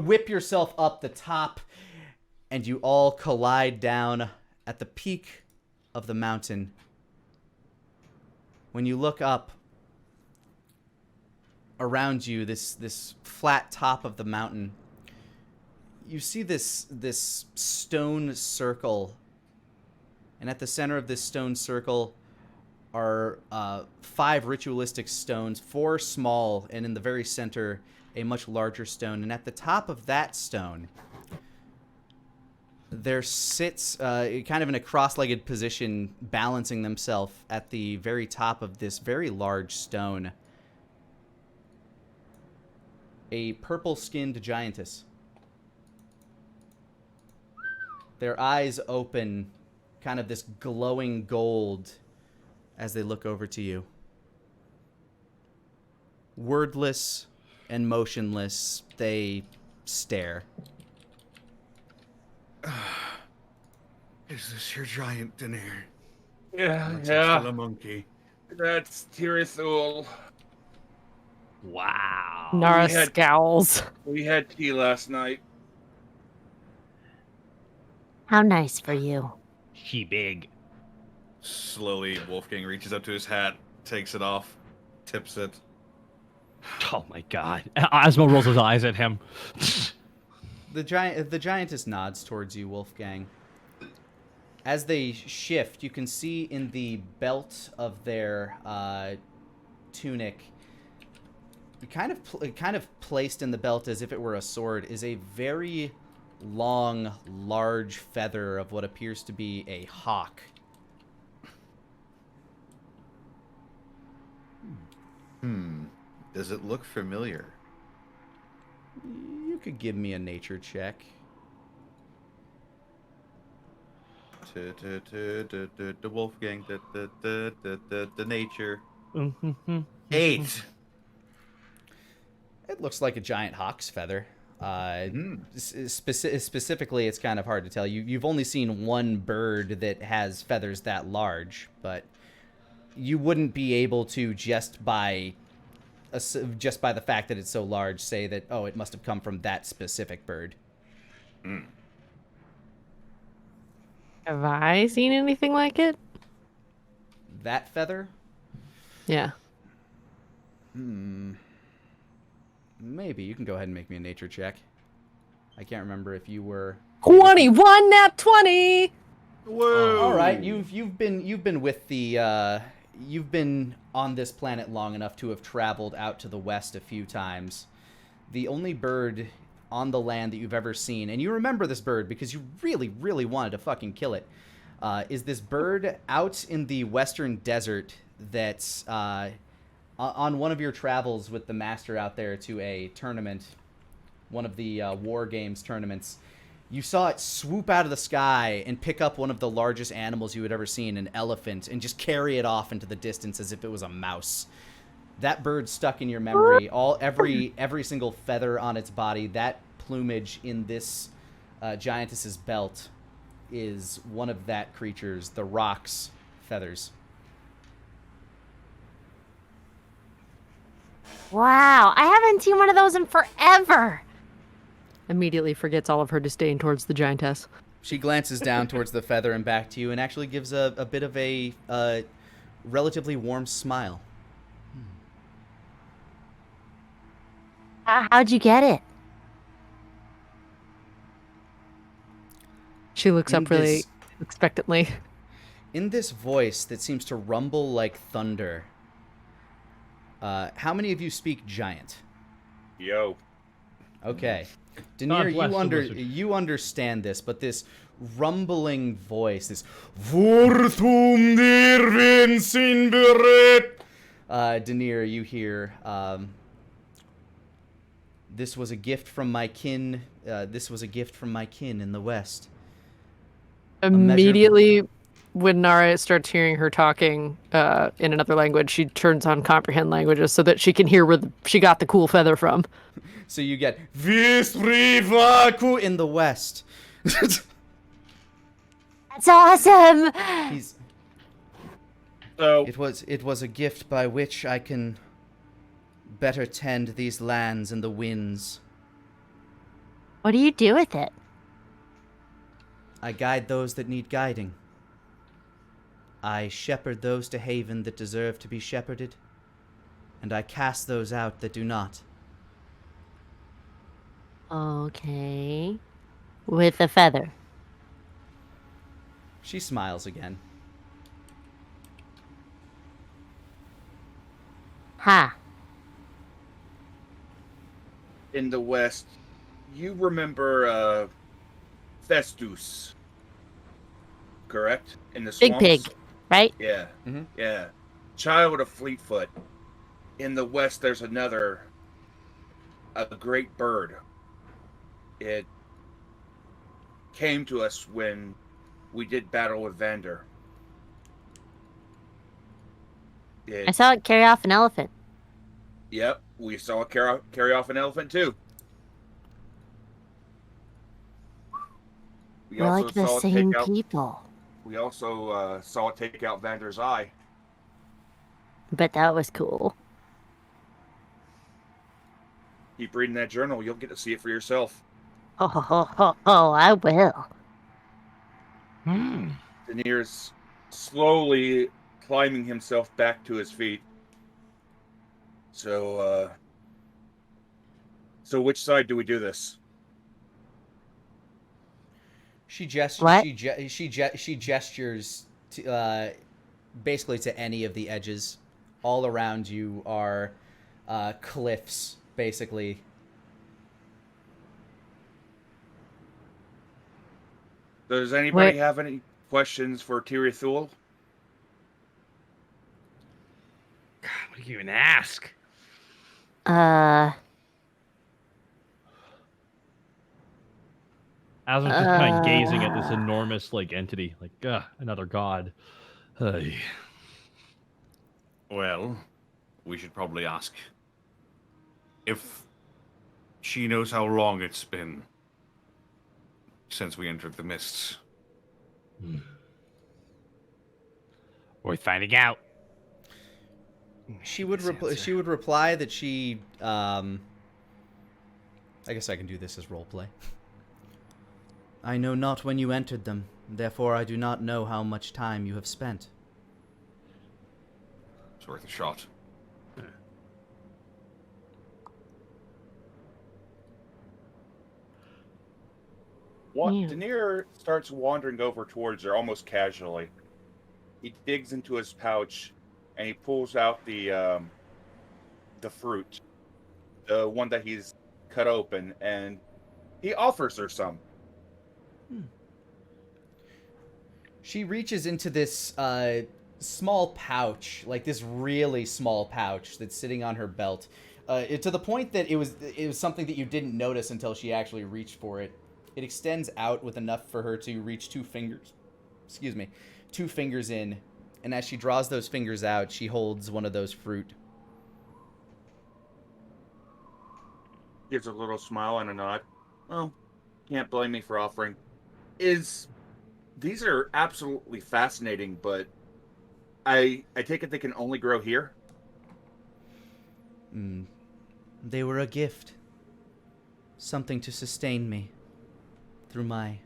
whip yourself up the top, and you all collide down at the peak of the mountain. When you look up around you, this flat top of the mountain, you see this stone circle, and at the center of this stone circle are 5 ritualistic stones, 4 small, and in the very center a much larger stone. And at the top of that stone there sits kind of in a cross-legged position, balancing themselves at the very top of this very large stone, a purple-skinned giantess. Their eyes open, kind of this glowing gold, as they look over to you. Wordless and motionless, they stare. Is this your giant Denier? Yeah, Still a monkey. That's Tirithul. Wow. Nara We had- scowls. We had tea last night. How nice for you. She big. Slowly, Wolfgang reaches up to his hat, takes it off, tips it. Oh my god. Asmo rolls his eyes at him. The giantess nods towards you, Wolfgang. As they shift, you can see in the belt of their tunic, kind of placed in the belt as if it were a sword, is a very long, large feather of what appears to be a hawk. Does it look familiar? You could give me a nature check. The Wolfgang, the nature. Mm-hmm. 8. It looks like a giant hawk's feather. Mhm. Specifically, it's kind of hard to tell. You've only seen one bird that has feathers that large, but you wouldn't be able to just by the fact that it's so large say that, oh, it must have come from that specific bird. Have I seen anything like it? That feather? Yeah. Maybe. You can go ahead and make me a nature check. I can't remember if you were 21 nat 20. Whoa! All right, you've been with the you've been on this planet long enough to have traveled out to the west a few times. The only bird on the land that you've ever seen, and you remember this bird because you really, really wanted to fucking kill it, is this bird out in the western desert that's on one of your travels with the master out there to a tournament, one of the war games tournaments. You saw it swoop out of the sky and pick up one of the largest animals you had ever seen, an elephant, and just carry it off into the distance as if it was a mouse. That bird stuck in your memory. Every single feather on its body, that plumage in this giantess's belt is one of that creature's, the rock's feathers. Wow, I haven't seen one of those in forever. Immediately forgets all of her disdain towards the giantess. She glances down towards the feather and back to you and actually gives a bit of a relatively warm smile. How'd you get it? She looks In up really this- expectantly. In this voice that seems to rumble like thunder, how many of you speak giant? Yo. Okay. God Denier, bless the wizard. you understand this, but this rumbling voice, this Vortum dir Vinsinberet. Denier, you hear, this was a gift from my kin. This was a gift from my kin in the west. Immediately, when Nara starts hearing her talking in another language, she turns on comprehend languages so that she can hear where she got the cool feather from. So you get Visprivaku in the west. That's awesome. He's. So It was a gift by which I can better tend these lands and the winds. What do you do with it? I guide those that need guiding. I shepherd those to haven that deserve to be shepherded, and I cast those out that do not. Okay. With a feather. She smiles again. Ha. in the west, you remember Festus, correct? In the Big swamps? pig, right? Yeah. Mhm. Yeah. Child of Fleetfoot. In the west, there's a great bird. It came to us when we did battle with Vander. I saw it carry off an elephant. Yep, we saw it carry off an elephant too. We We're like the saw it same take out. people. We also saw it take out Vander's eye. But that was cool. Keep reading that journal; you'll get to see it for yourself. Oh, I will. Daenerys slowly climbing himself back to his feet. So which side do we do this? She gestures. What? She gestures to, basically to any of the edges. All around you are cliffs, basically. Does anybody Wait. have any questions for Tirithul? What do you even ask? Asmon's just kind of gazing at this enormous like entity, like another god. Hey. Well, we should probably ask if she knows how long it's been since we entered the mists. Worth finding out. She would reply that she I guess I can do this as roleplay. I know not when you entered them, therefore I do not know how much time you have spent. It's worth a shot. Daenerys starts wandering over towards her almost casually. He digs into his pouch and he pulls out the fruit, the one that he's cut open, and he offers her some. She reaches into this small pouch, like this really small pouch that's sitting on her belt, to the point that it was something that you didn't notice until she actually reached for it. It extends out with enough for her to reach two fingers in, and as she draws those fingers out, she holds one of those fruit. Gives a little smile and a nod. Well, can't blame me for offering. These are absolutely fascinating, but I take it they can only grow here? They were a gift. Something to sustain me through my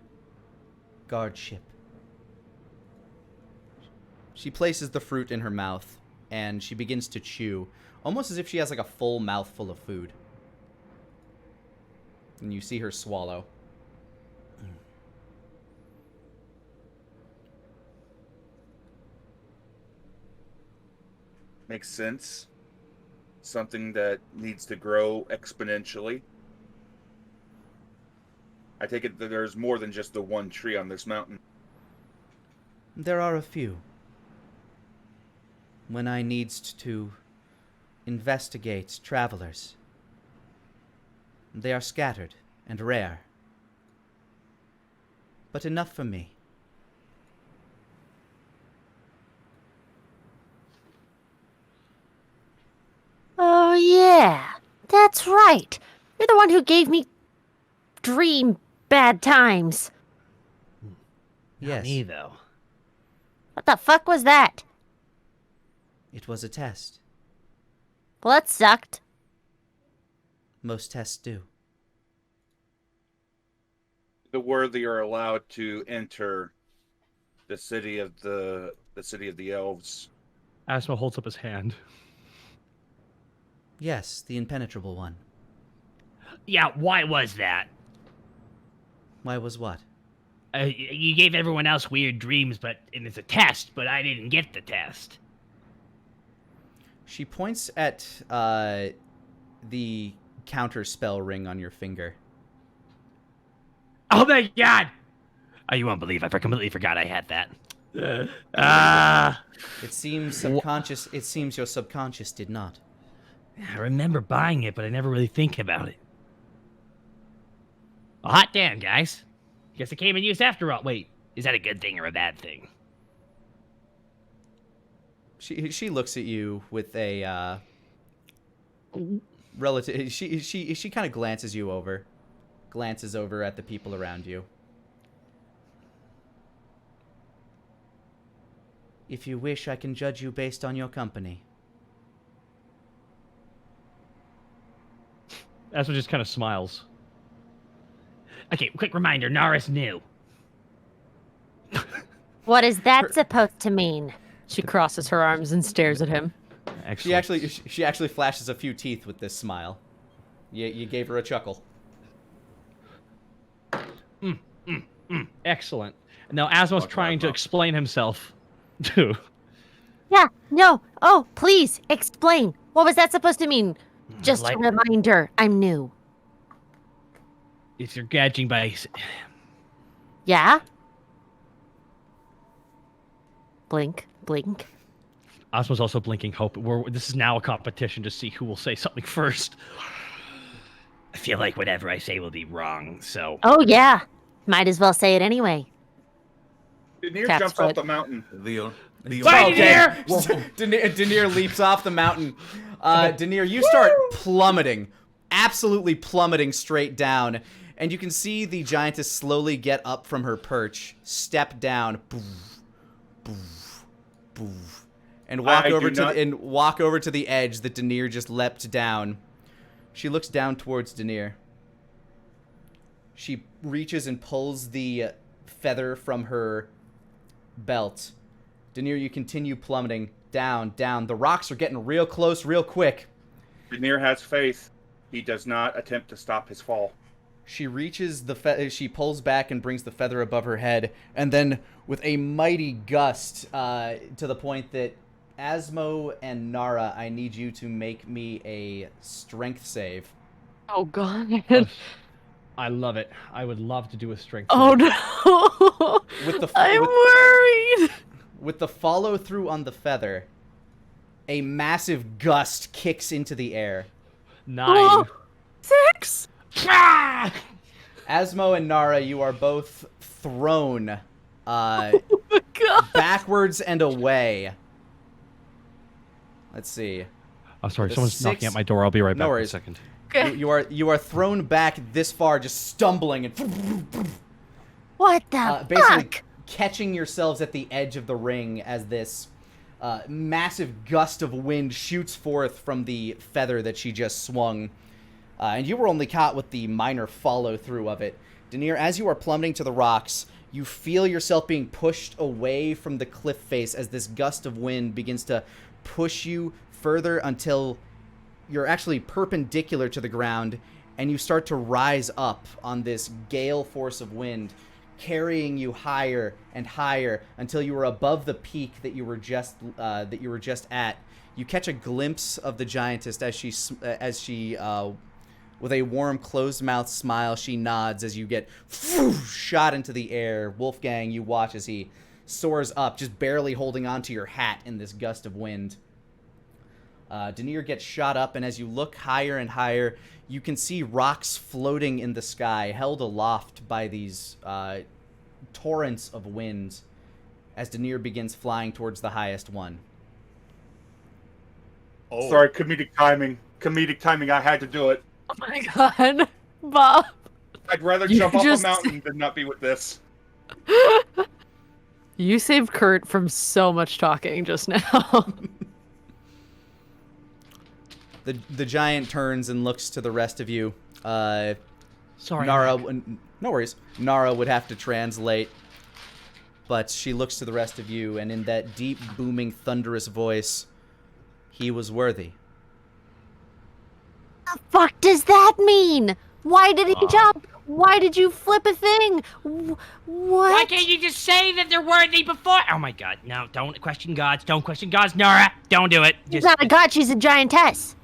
guardship. She places the fruit in her mouth, and she begins to chew, almost as if she has like a full mouthful of food. And you see her swallow. Makes sense. Something that needs to grow exponentially. I take it that there's more than just the one tree on this mountain. There are a few. When I needs to investigate travelers, they are scattered and rare, but enough for me. Oh, yeah. That's right. You're the one who gave me dream bad times. Yes, Not me, though. What the fuck was that? it was a test. Well, that sucked. Most tests do. The worthy are allowed to enter the city of the elves. Asmo holds up his hand. Yes, the impenetrable one. Yeah, why was that? Why was what? You gave everyone else weird dreams, and it's a test, but I didn't get the test. She points at the counter spell ring on your finger. Oh my god! Oh, you won't believe I completely forgot I had that. It seems subconscious. It seems your subconscious did not. I remember buying it, but I never really think about it. Well, hot damn, guys. Guess it came in use after all. Wait, is that a good thing or a bad thing? She looks at you with a relative. She kind of glances over at the people around you. If you wish, I can judge you based on your company. Asmo just kind of smiles. Okay, quick reminder, Naris knew. What is that supposed to mean? She crosses her arms and stares at him. Excellent. She actually flashes a few teeth with this smile. You gave her a chuckle. Excellent. Now Asmo's trying to explain himself too. Yeah, no. Oh, please, explain. What was that supposed to mean? Just a reminder, I'm new. If you're gauging by... Yeah? Blink, blink. Osmo's also blinking hope. This is now a competition to see who will say something first. I feel like whatever I say will be wrong, so... Oh, yeah. Might as well say it anyway. Daenerys Cat jumps spread. off the mountain. Bye, Daenerys! Daenerys leaps off the mountain. Daenerys, you start plummeting, absolutely plummeting straight down, and you can see the giantess slowly get up from her perch, step down, and walk over to the edge that Daenerys just leapt down. She looks down towards Daenerys. She reaches and pulls the feather from her belt. Daenerys, you continue plummeting down. The rocks are getting real close, real quick. Daenerys has faith. He does not attempt to stop his fall. She reaches she pulls back and brings the feather above her head, and then with a mighty gust, to the point that Asmo and Nara, I need you to make me a strength save. Oh god. I love it. I would love to do a strength. Oh save. no. I'm worried. With the follow through on the feather, a massive gust kicks into the air. 9. 6. Ah! Asmo and Nara, you are both thrown Oh my god. backwards and away. Let's see. Oh, sorry. The Someone's knocking at my door. I'll be right back in a second. Okay. You are thrown back this far, just stumbling and What the basically fuck? catching yourselves at the edge of the ring as this massive gust of wind shoots forth from the feather that she just swung. And you were only caught with the minor follow-through of it. Daenerys, as you are plummeting to the rocks, you feel yourself being pushed away from the cliff face as this gust of wind begins to push you further until you're actually perpendicular to the ground, and you start to rise up on this gale force of wind, carrying you higher and higher until you were above the peak that you were just at. You catch a glimpse of the giantess as she with a warm, closed-mouthed smile, she nods as you get shot into the air. Wolfgang, you watch as he soars up, just barely holding onto your hat in this gust of wind. Daenerys gets shot up, and as you look higher and higher, you can see rocks floating in the sky, held aloft by these torrents of wind as Daenerys begins flying towards the highest one. Oh. Sorry, comedic timing. Comedic timing, I had to do it. Oh my god. Bob. I'd rather You jump off just- a mountain than not be with this. You saved Kurt from so much talking just now. The giant turns and looks to the rest of you. Sorry. Nara, Mac. no worries. Nara would have to translate, but she looks to the rest of you, and in that deep, booming, thunderous voice, he was worthy. The fuck does that mean? Why did he jump? Why did you flip a thing? What? Why can't you just say that they're worthy before? Oh my god, no, don't question gods. Don't question gods, Nara. Don't do it. She's not a god, she's a giantess.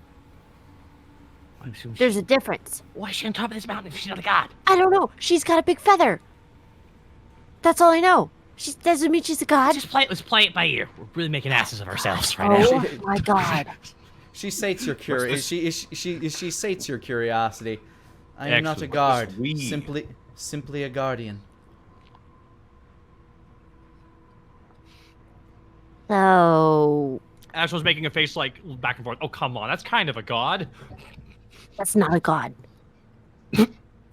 I'm assuming There's a difference. why is she on top of this mountain if she's not a god? I don't know. She's got a big feather. That's all I know. She doesn't mean she's a god. Let's play it by ear. We're really making asses of ourselves right now. Oh my god. She sates your she sates your curiosity. I am not a Excellent. guard. Simply a guardian. So Ash was making a face like back and forth. Oh, come on. That's kind of a god. that's not a god.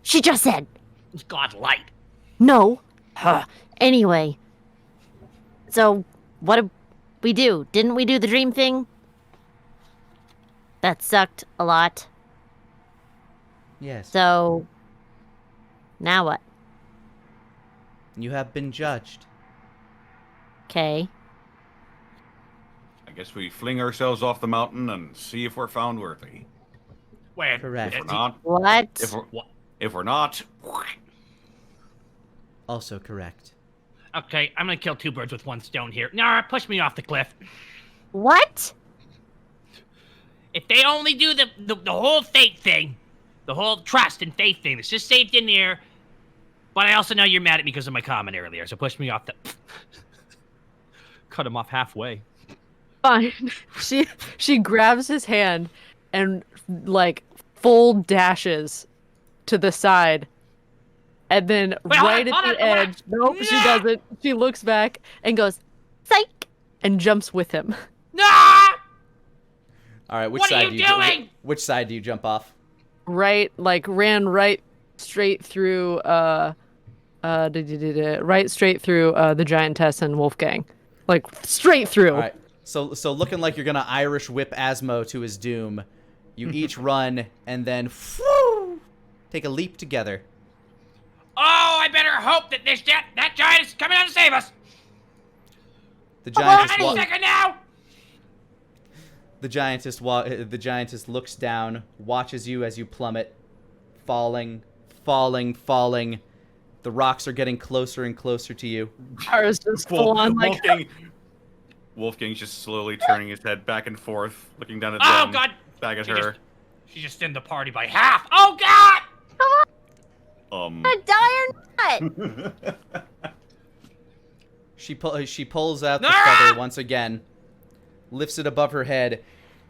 She just said It's god light. no. Anyway. So what did we do? Didn't we do the dream thing? That sucked a lot. Yes. So now what? You have been judged. Okay. I guess we fling ourselves off the mountain and see if we're found worthy. Wait. Correct. If we're not, What? if we're not, Also correct. Okay, I'm gonna kill two birds with one stone here. Nara, push me off the cliff. What? If they only do the whole fate thing, the whole trust and faith thing, it's just saved in there. But I also know you're mad at me because of my comment earlier, so push me off the... Cut him off halfway. Fine. She grabs his hand and like full dashes to the side. And then Wait, right hold at on, the edge, nope, she doesn't. She looks back and goes, psych, and jumps with him. No! All right, which What side are do you you doing? which side do you jump off? Right, like ran right straight through right straight through the giantess and Wolfgang. Like straight through. All right. So looking like you're gonna Irish whip Asmo to his doom, you each run and then take a leap together. Oh, I better hope that that giant is coming out to save us. The Any second now. The giantess looks down, watches you as you plummet, falling. The rocks are getting closer and closer to you. Ours just full on like Wolfgang's just slowly turning his head back and forth, looking down at Oh them, God! back at her. She just thinned the party by half. Oh God! Die or not? She pulls out the Ah! feather once again, lifts it above her head,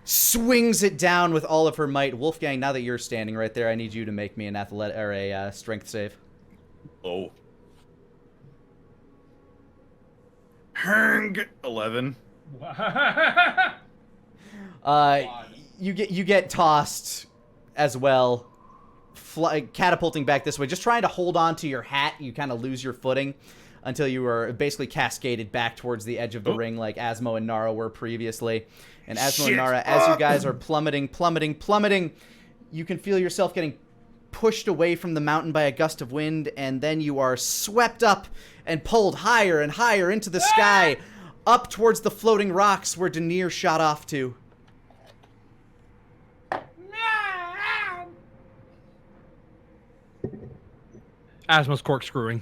swings it down with all of her might. Wolfgang, now that you're standing right there, I need you to make me an athletic or a strength save. Oh. Hang 11. You get tossed as well, catapulting back this way, just trying to hold on to your hat. You kind of lose your footing until you are basically cascaded back towards the edge of the ring like Asmo and Nara were previously. And Asmo and Nara, as you guys are plummeting, you can feel yourself getting pushed away from the mountain by a gust of wind, and then you are swept up and pulled higher and higher into the sky, up towards the floating rocks where Denier shot off to. Asmo's corkscrewing.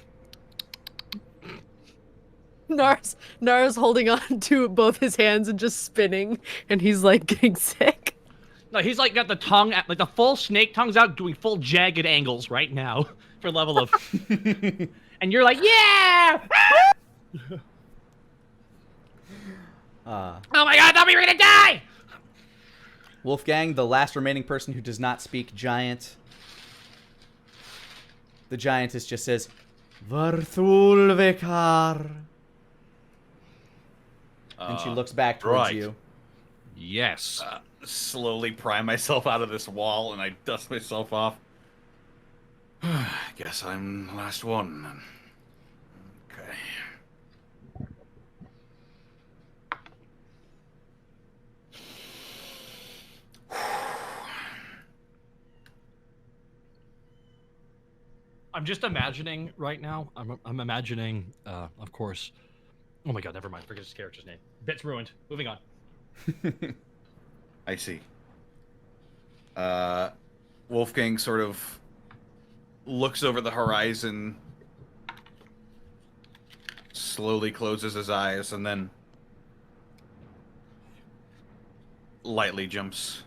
Nara's holding on to both his hands and just spinning, and he's like getting sick. No, he's like got the tongue, like the full snake tongue's out, doing full jagged angles right now for level of. And you're like, yeah! Oh my God! I thought we were gonna die. Wolfgang, the last remaining person who does not speak giant. The giantess just says, Varthul Vikar. And she looks back towards right. you. Yes. Slowly pry myself out of this wall, and I dust myself off. Guess I'm the last one. Then. Okay. I'm just imagining right now. I'm imagining, of course. Oh my God, never mind. Forget his character's name. Bit's ruined. Moving on. I see. Wolfgang sort of looks over the horizon, slowly closes his eyes, and then lightly jumps.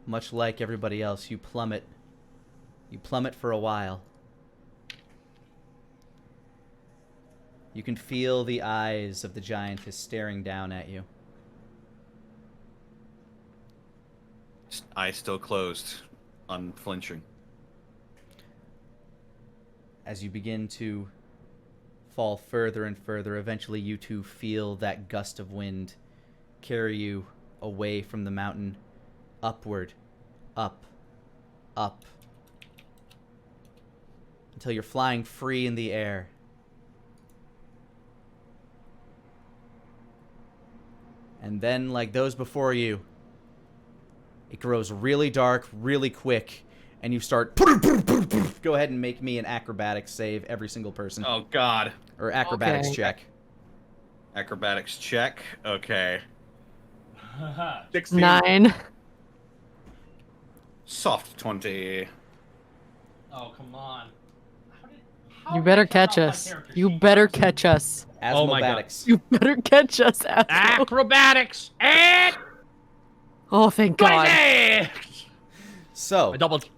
Much like everybody else, you plummet. You plummet for a while. You can feel the eyes of the giantess staring down at you. Eyes still closed, unflinching. As you begin to fall further and further, eventually you two feel that gust of wind carry you away from the mountain, upward, up, until you're flying free in the air. And then, like those before you, it grows really dark, really quick, and you start... Go ahead and make me an acrobatics save, every single person. Oh, God. Or acrobatics Okay. check. Acrobatics check. Okay. 16. 9. Soft 20. Oh, come on. You better catch us. You better catch us. Oh my God. Asmobatics. You better catch us, Asmo. Acrobatics and Oh, thank God. 26. So, I doubled.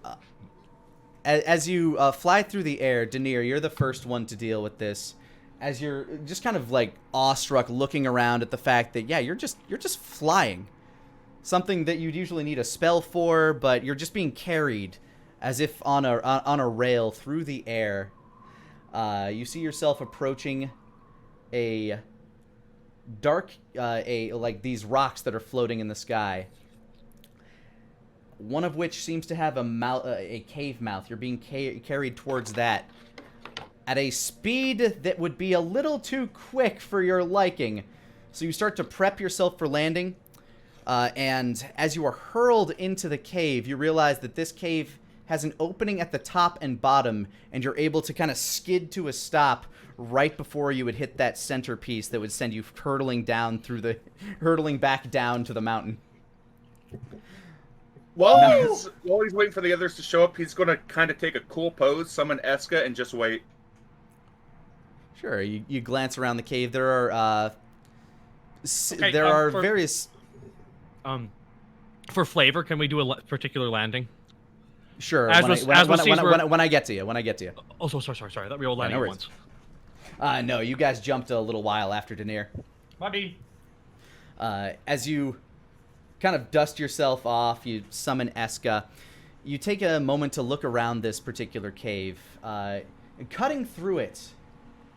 as you fly through the air, Denier, you're the first one to deal with this. As you're just kind of like awestruck, looking around at the fact that you're just flying, something that you'd usually need a spell for, but you're just being carried as if on a rail through the air. You see yourself approaching a dark, like these rocks that are floating in the sky. One of which seems to have a cave mouth. You're being carried towards that at a speed that would be a little too quick for your liking. So you start to prep yourself for landing, and as you are hurled into the cave, you realize that this cave has an opening at the top and bottom, and you're able to kind of skid to a stop right before you would hit that centerpiece that would send you hurtling back down to the mountain. While he's waiting for the others to show up, he's going to kind of take a cool pose, summon Eska, and just wait. Sure. You glance around the cave. There are various. For flavor, can we do a particular landing? Sure. When I get to you. Oh, sorry. I thought we were all landing at once. No, you guys jumped a little while after Denier. Buddy. As you kind of dust yourself off, you summon Eska. You take a moment to look around this particular cave. Cutting through it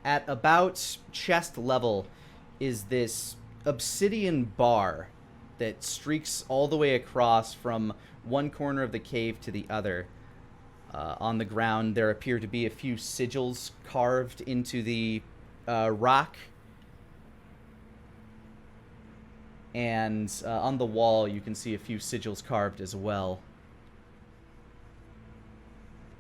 at about chest level is this obsidian bar that streaks all the way across from one corner of the cave to the other. On the ground, there appear to be a few sigils carved into the rock. And on the wall, you can see a few sigils carved as well.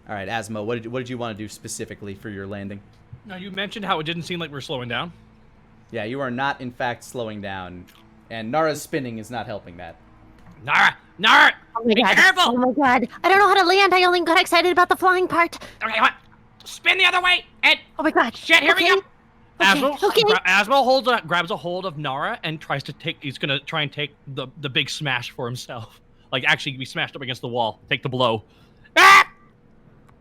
All right, Asmo, what did you want to do specifically for your landing? Now, you mentioned how it didn't seem like we're slowing down. Yeah, you are not, in fact, slowing down. And Nara's spinning is not helping that. Nara! Oh my Be god. careful! Oh my god. I don't know how to land. I only got excited about the flying part. Okay, what? Spin the other way, and Oh my god. shit, here we go! Asmo grabs a hold of Nara and tries to take. He's gonna try and take the big smash for himself. Like actually be smashed up against the wall. Take the blow. Ah!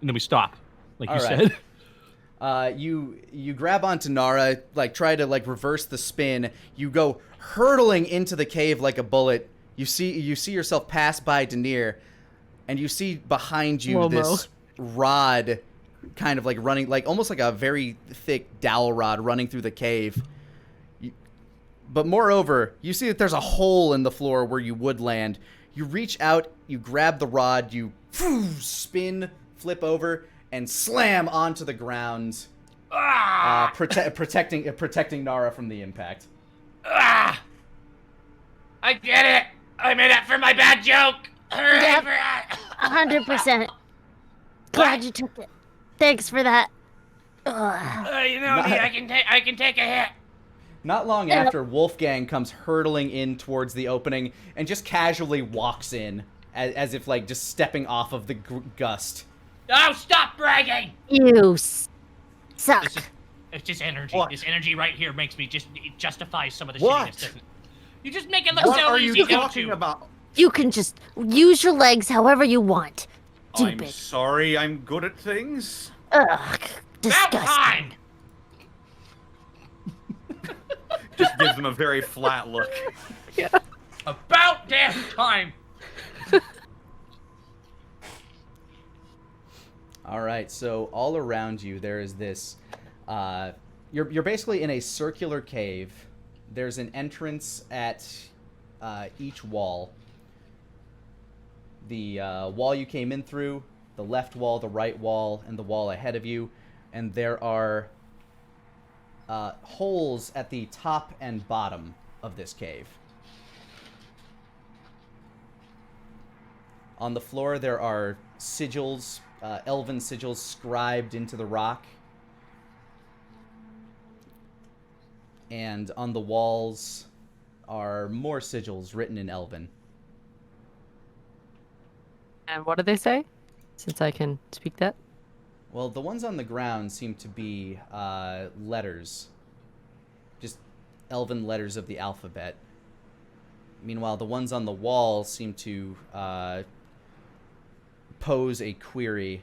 And then we stop, like All you right. said. You grab onto Nara, like try to like reverse the spin. You go hurtling into the cave like a bullet. You see yourself pass by Denier, and you see behind you this rod, kind of like running, like almost like a very thick dowel rod running through the cave. But moreover, you see that there's a hole in the floor where you would land. You reach out, you grab the rod, you spin, flip over, and slam onto the ground, protecting Nara from the impact. Ah! I get it! I made up for my bad joke! Hooray Yep. for that! 100%. Glad you took it. Thanks for that. Ugh. You know me, I can take a hit. Not long after, Wolfgang comes hurtling in towards the opening and just casually walks in, as if like just stepping off of the gust. Oh, stop bragging! You suck. It's just energy. What? This energy right here makes me it justifies some of the What? shittiness, doesn't it? You just make it look What so are easy you to talking do. about? You can just use your legs however you want. I'm Stupid. sorry, I'm good at things. Ugh. About Disgusting. time! Just gives them a very flat look. About damn time! All right, so all around you there is this. You're basically in a circular cave. There's an entrance at each wall. The wall you came in through, the left wall, the right wall, and the wall ahead of you. And there are holes at the top and bottom of this cave. On the floor there are sigils, elven sigils scribed into the rock. And on the walls are more sigils written in Elven. And what do they say? Since I can speak that. Well, the ones on the ground seem to be letters. Just Elven letters of the alphabet. Meanwhile, the ones on the wall seem to pose a query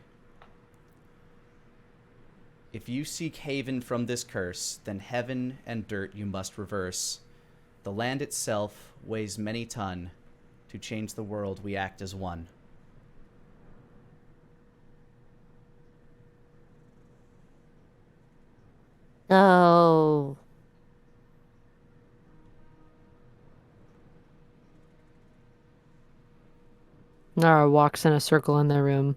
If you seek haven from this curse, then heaven and dirt you must reverse. The land itself weighs many ton. To change the world, we act as one. Oh. Nara walks in a circle in their room.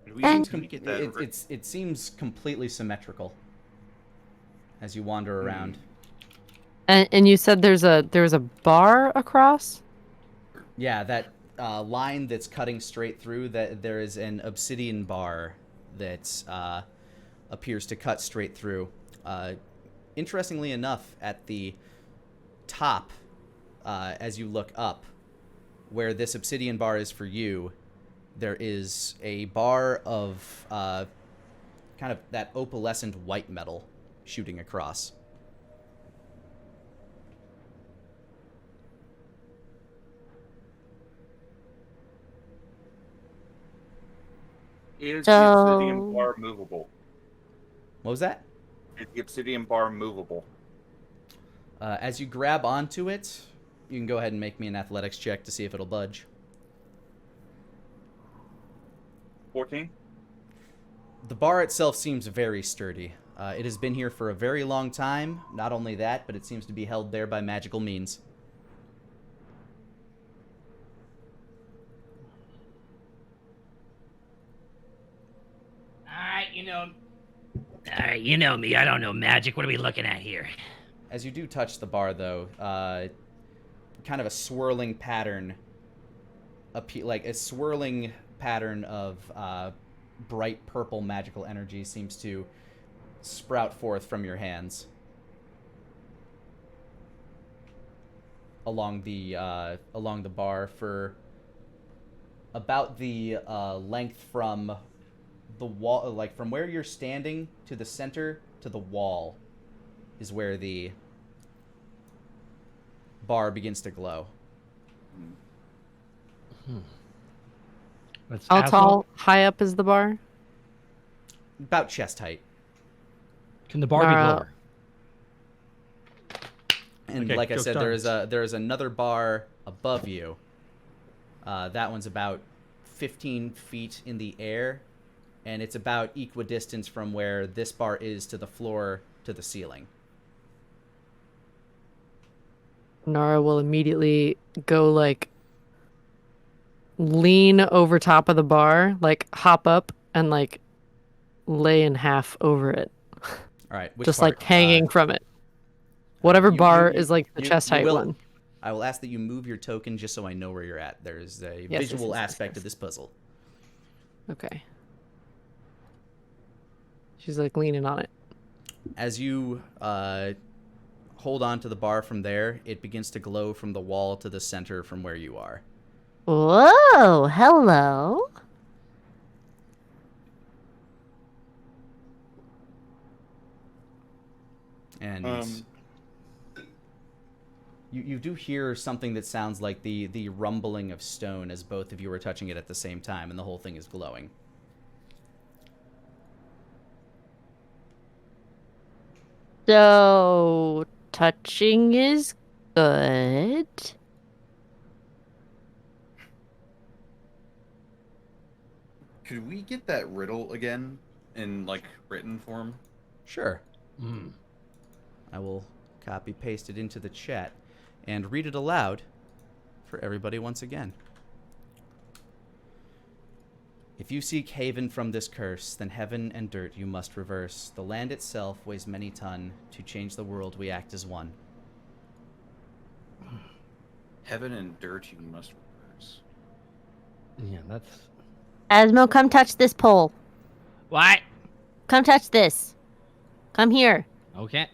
Did we, And- did we get that? It seems completely symmetrical as you wander around. And you said there's a bar across? Yeah, that line that's cutting straight through, that there is an obsidian bar that appears to cut straight through. Interestingly enough, at the top, as you look up, where this obsidian bar is for you, there is a bar of kind of that opalescent white metal shooting across. Is So- the obsidian bar movable? What was that? Is the obsidian bar movable? As you grab onto it, you can go ahead and make me an athletics check to see if it'll budge. 14? The bar itself seems very sturdy. It has been here for a very long time. Not only that, but it seems to be held there by magical means. Alright, you know me. I don't know magic. What are we looking at here? As you do touch the bar, though, kind of a swirling pattern, like a swirling pattern of bright purple magical energy seems to sprout forth from your hands along the bar for about the length from the wall, like from where you're standing to the center to the wall, is where the bar begins to glow. That's How as tall, high up is the bar? About chest height. Can the bar be Nara- lower? And Okay, like I go said, start. there is another bar above you. That one's about 15 feet in the air, and it's about equidistant from where this bar is to the floor to the ceiling. Nara will immediately go like lean over top of the bar, like hop up and like lay in half over it, All right, which just part? like hanging from it. Whatever you- bar you- is like the you- chest you height will- one. I will ask that you move your token just so I know where you're at. There's a Yes, visual yes, aspect yes. of this puzzle. Okay. She's like leaning on it. As you hold on to the bar from there, it begins to glow from the wall to the center from where you are. Whoa, hello. And you do hear something that sounds like the rumbling of stone as both of you are touching it at the same time, and the whole thing is glowing. So, touching is good. Could we get that riddle again in like written form? Sure. Mm. I will copy paste it into the chat and read it aloud for everybody once again. If you seek haven from this curse, then heaven and dirt you must reverse. The land itself weighs many ton. To change the world, we act as one. Heaven and dirt you must reverse. Yeah, that's. Asmo, come touch this pole. What? Come touch this. Come here. Okay.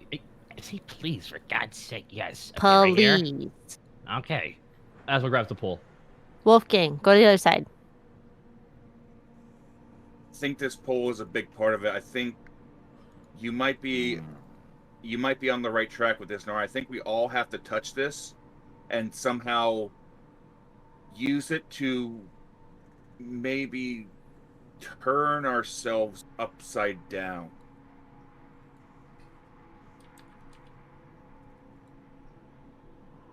See, please, for God's sake, yes. Okay, right here? Please. Okay. Asma grabs the pole. Wolfgang, go to the other side. I think this pole is a big part of it. I think you might be on the right track with this, Nora. I think we all have to touch this and somehow use it to maybe turn ourselves upside down.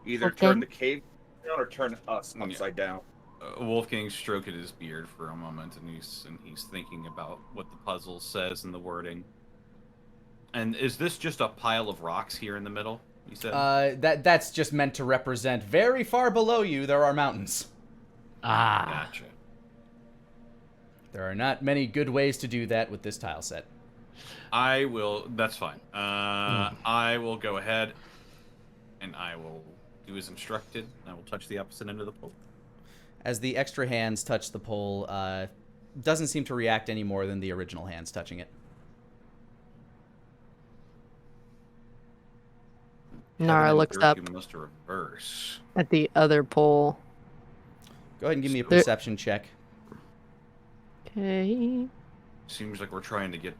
Either turn Okay. the cave down or turn us upside down. Wolfgang stroked his beard for a moment, and he's thinking about what the puzzle says and the wording. And is this just a pile of rocks here in the middle? You said. That's just meant to represent very far below you there are mountains. Gotcha. There are not many good ways to do that with this tile set. I will. That's fine. I will go ahead, and I will do as instructed. I will touch the opposite end of the pole. As the extra hands touch the pole, doesn't seem to react any more than the original hands touching it. Nara Heaven and looks earth up You must reverse. at the other pole. Go ahead and give me a There- perception check. Okay. Seems like we're trying to get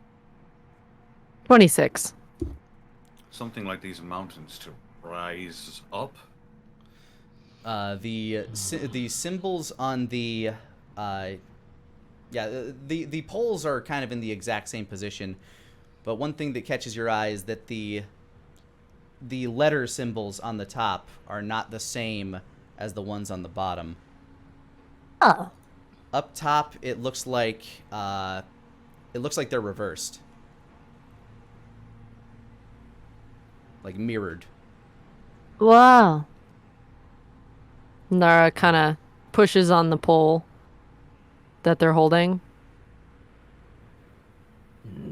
26. something like these mountains to rise up. The symbols on the the poles are kind of in the exact same position, but one thing that catches your eye is that the letter symbols on the top are not the same as the ones on the bottom. Oh. Up top, it looks like they're reversed, like mirrored. Wow. Nara kind of pushes on the pole that they're holding,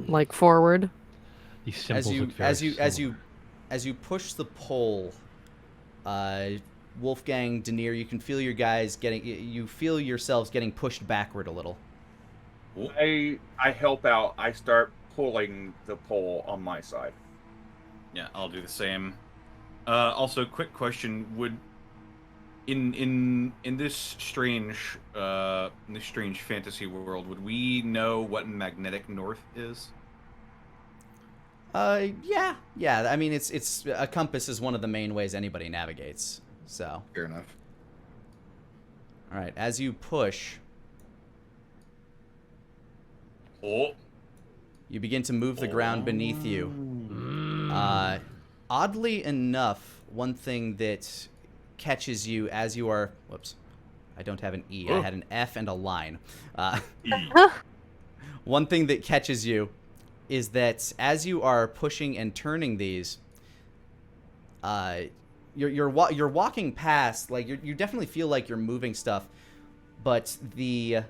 like forward. These symbols As you look very similar. as you push the pole, Wolfgang, Denier, you can feel you feel yourselves getting pushed backward a little. I help out. I start pulling the pole on my side. Yeah, I'll do the same. Also, quick question: would in this strange fantasy world, would we know what magnetic north is? Yeah. I mean, it's a compass is one of the main ways anybody navigates. So, Fair enough. all right, as you push, Oh, you begin to move the ground beneath you. Oddly enough, one thing that catches you as you are... Whoops. I don't have an E. I had an F and a line. One thing that catches you is that as you are pushing and turning these, you're walking past, like, you definitely feel like you're moving stuff, but the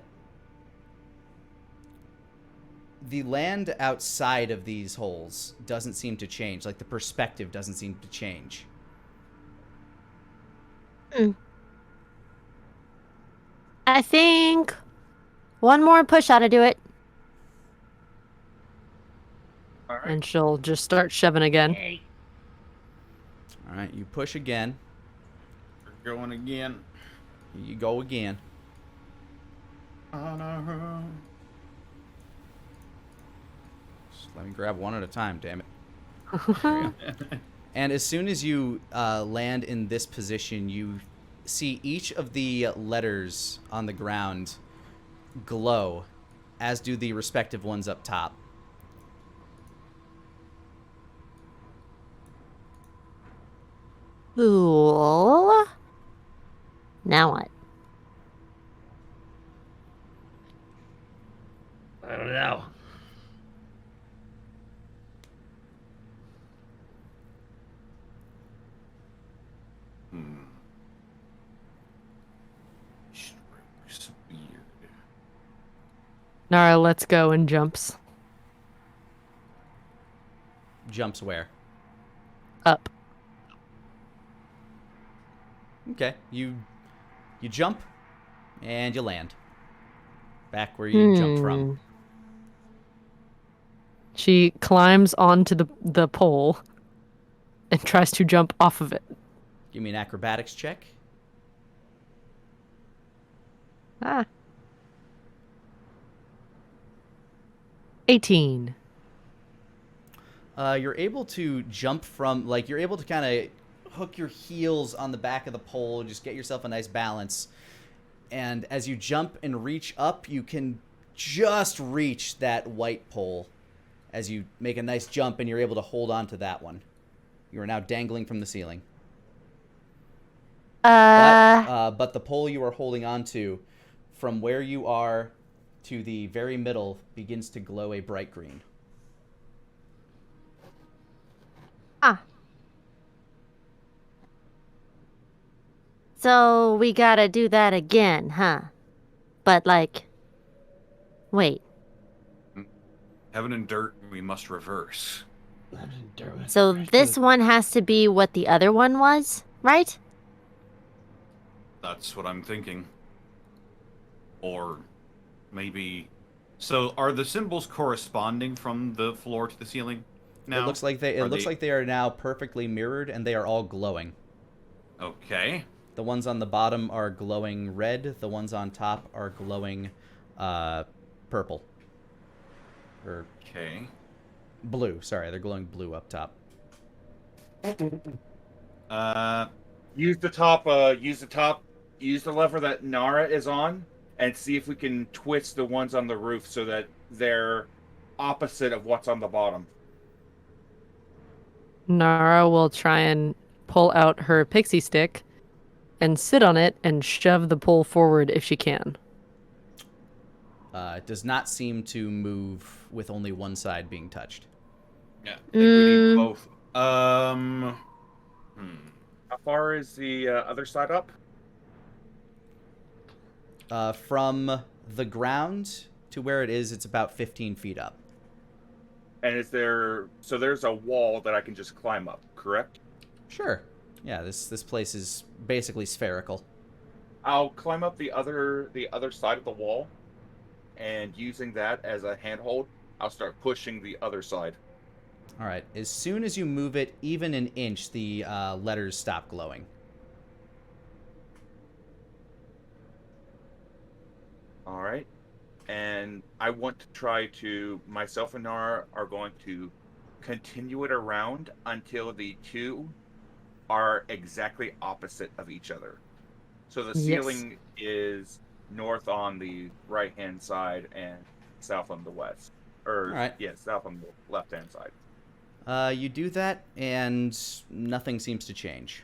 land outside of these holes doesn't seem to change. Like, the perspective doesn't seem to change. I think one more push ought to do it. All right. And she'll just start shoving again. Hey, All right, you push again. we're going again. You go again. On our own. Just let me grab one at a time, damn it. There you go. And as soon as you land in this position, you see each of the letters on the ground glow, as do the respective ones up top. Cool. Now what? I don't know. Weird. Nara lets go and jumps Jumps where? up. Okay, you jump, and you land. Back where you jumped from. She climbs onto the pole and tries to jump off of it. Give me an acrobatics check. 18. You're able to jump from, like, you're able to kind of hook your heels on the back of the pole, just get yourself a nice balance. And as you jump and reach up, you can just reach that white pole as you make a nice jump, and you're able to hold on to that one. You are now dangling from the ceiling. But the pole you are holding on to, from where you are to the very middle, begins to glow a bright green. Ah. So we gotta do that again, huh? But like, wait. Heaven and dirt, we must reverse. So this one has to be what the other one was, right? That's what I'm thinking. Or maybe... So are the symbols corresponding from the floor to the ceiling now? It looks like they are now perfectly mirrored, and they are all glowing. Okay. The ones on the bottom are glowing red. The ones on top are glowing purple. Or okay. Blue. Sorry, they're glowing blue up top. Use the lever that Nara is on, and see if we can twist the ones on the roof so that they're opposite of what's on the bottom. Nara will try and pull out her pixie stick and sit on it and shove the pole forward if she can. It does not seem to move with only one side being touched. Yeah, I think we need both. How far is the other side up? From the ground to where it is, it's about 15 feet up. And there's a wall that I can just climb up, correct? Sure. Yeah, this place is basically spherical. I'll climb up the other side of the wall, and using that as a handhold, I'll start pushing the other side. All right. As soon as you move it even an inch, the letters stop glowing. All right. And I want to try to... Myself and Nara are going to continue it around until the two are exactly opposite of each other. So the ceiling is north on the right-hand side and south on the west. Or, right. South on the left-hand side. You do that, and nothing seems to change.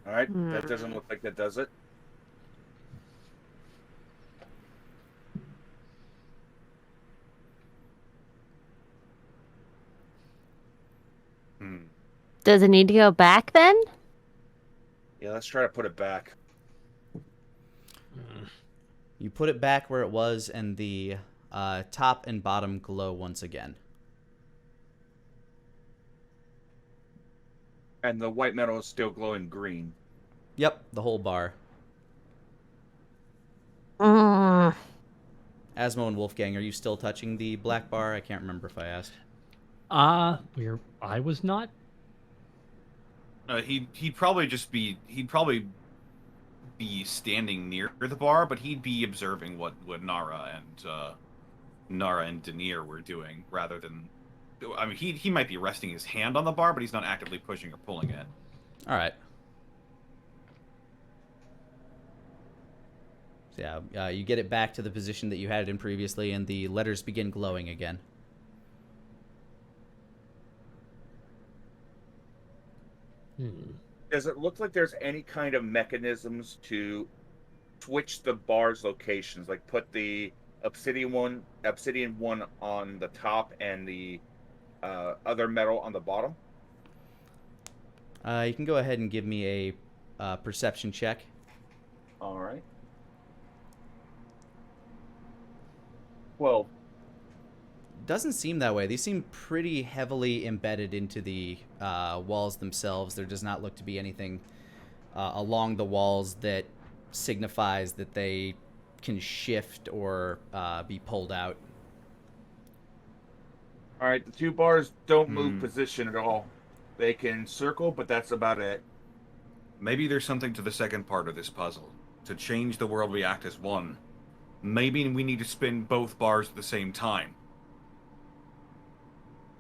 All right, that doesn't look like that does it. Does it need to go back then? Yeah, let's try to put it back. You put it back where it was, and the top and bottom glow once again. And the white metal is still glowing green. Yep, the whole bar. Mm. Asmo and Wolfgang, are you still touching the black bar? I can't remember if I asked. I was not. He'd probably be standing near the bar, but he'd be observing what Nara and Denier were doing, rather than... I mean, he might be resting his hand on the bar, but he's not actively pushing or pulling it. All right. So yeah, you get it back to the position that you had it in previously, and the letters begin glowing again. Does it look like there's any kind of mechanisms to switch the bar's locations? Like put the obsidian one on the top and the other metal on the bottom? You can go ahead and give me a perception check. All right. 12. Doesn't seem that way. These seem pretty heavily embedded into the walls themselves. There does not look to be anything along the walls that signifies that they can shift or be pulled out. All right, the two bars don't move position at all. They can circle, but that's about it. Maybe there's something to the second part of this puzzle. To change the world, we act as one. Maybe we need to spin both bars at the same time.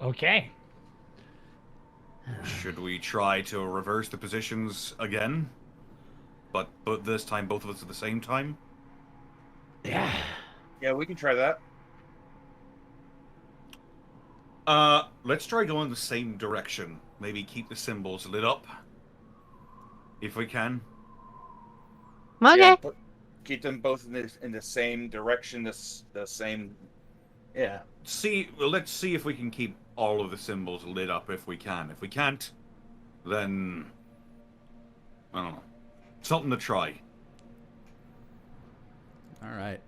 Okay. Should we try to reverse the positions again? But this time both of us at the same time? Yeah. Yeah, we can try that. Let's try going the same direction. Maybe keep the symbols lit up. If we can. Okay. Yeah, keep them both in the same direction, the same. Yeah. Let's see if we can keep all of the symbols lit up if we can. If we can't, then I don't know. Something to try. All right.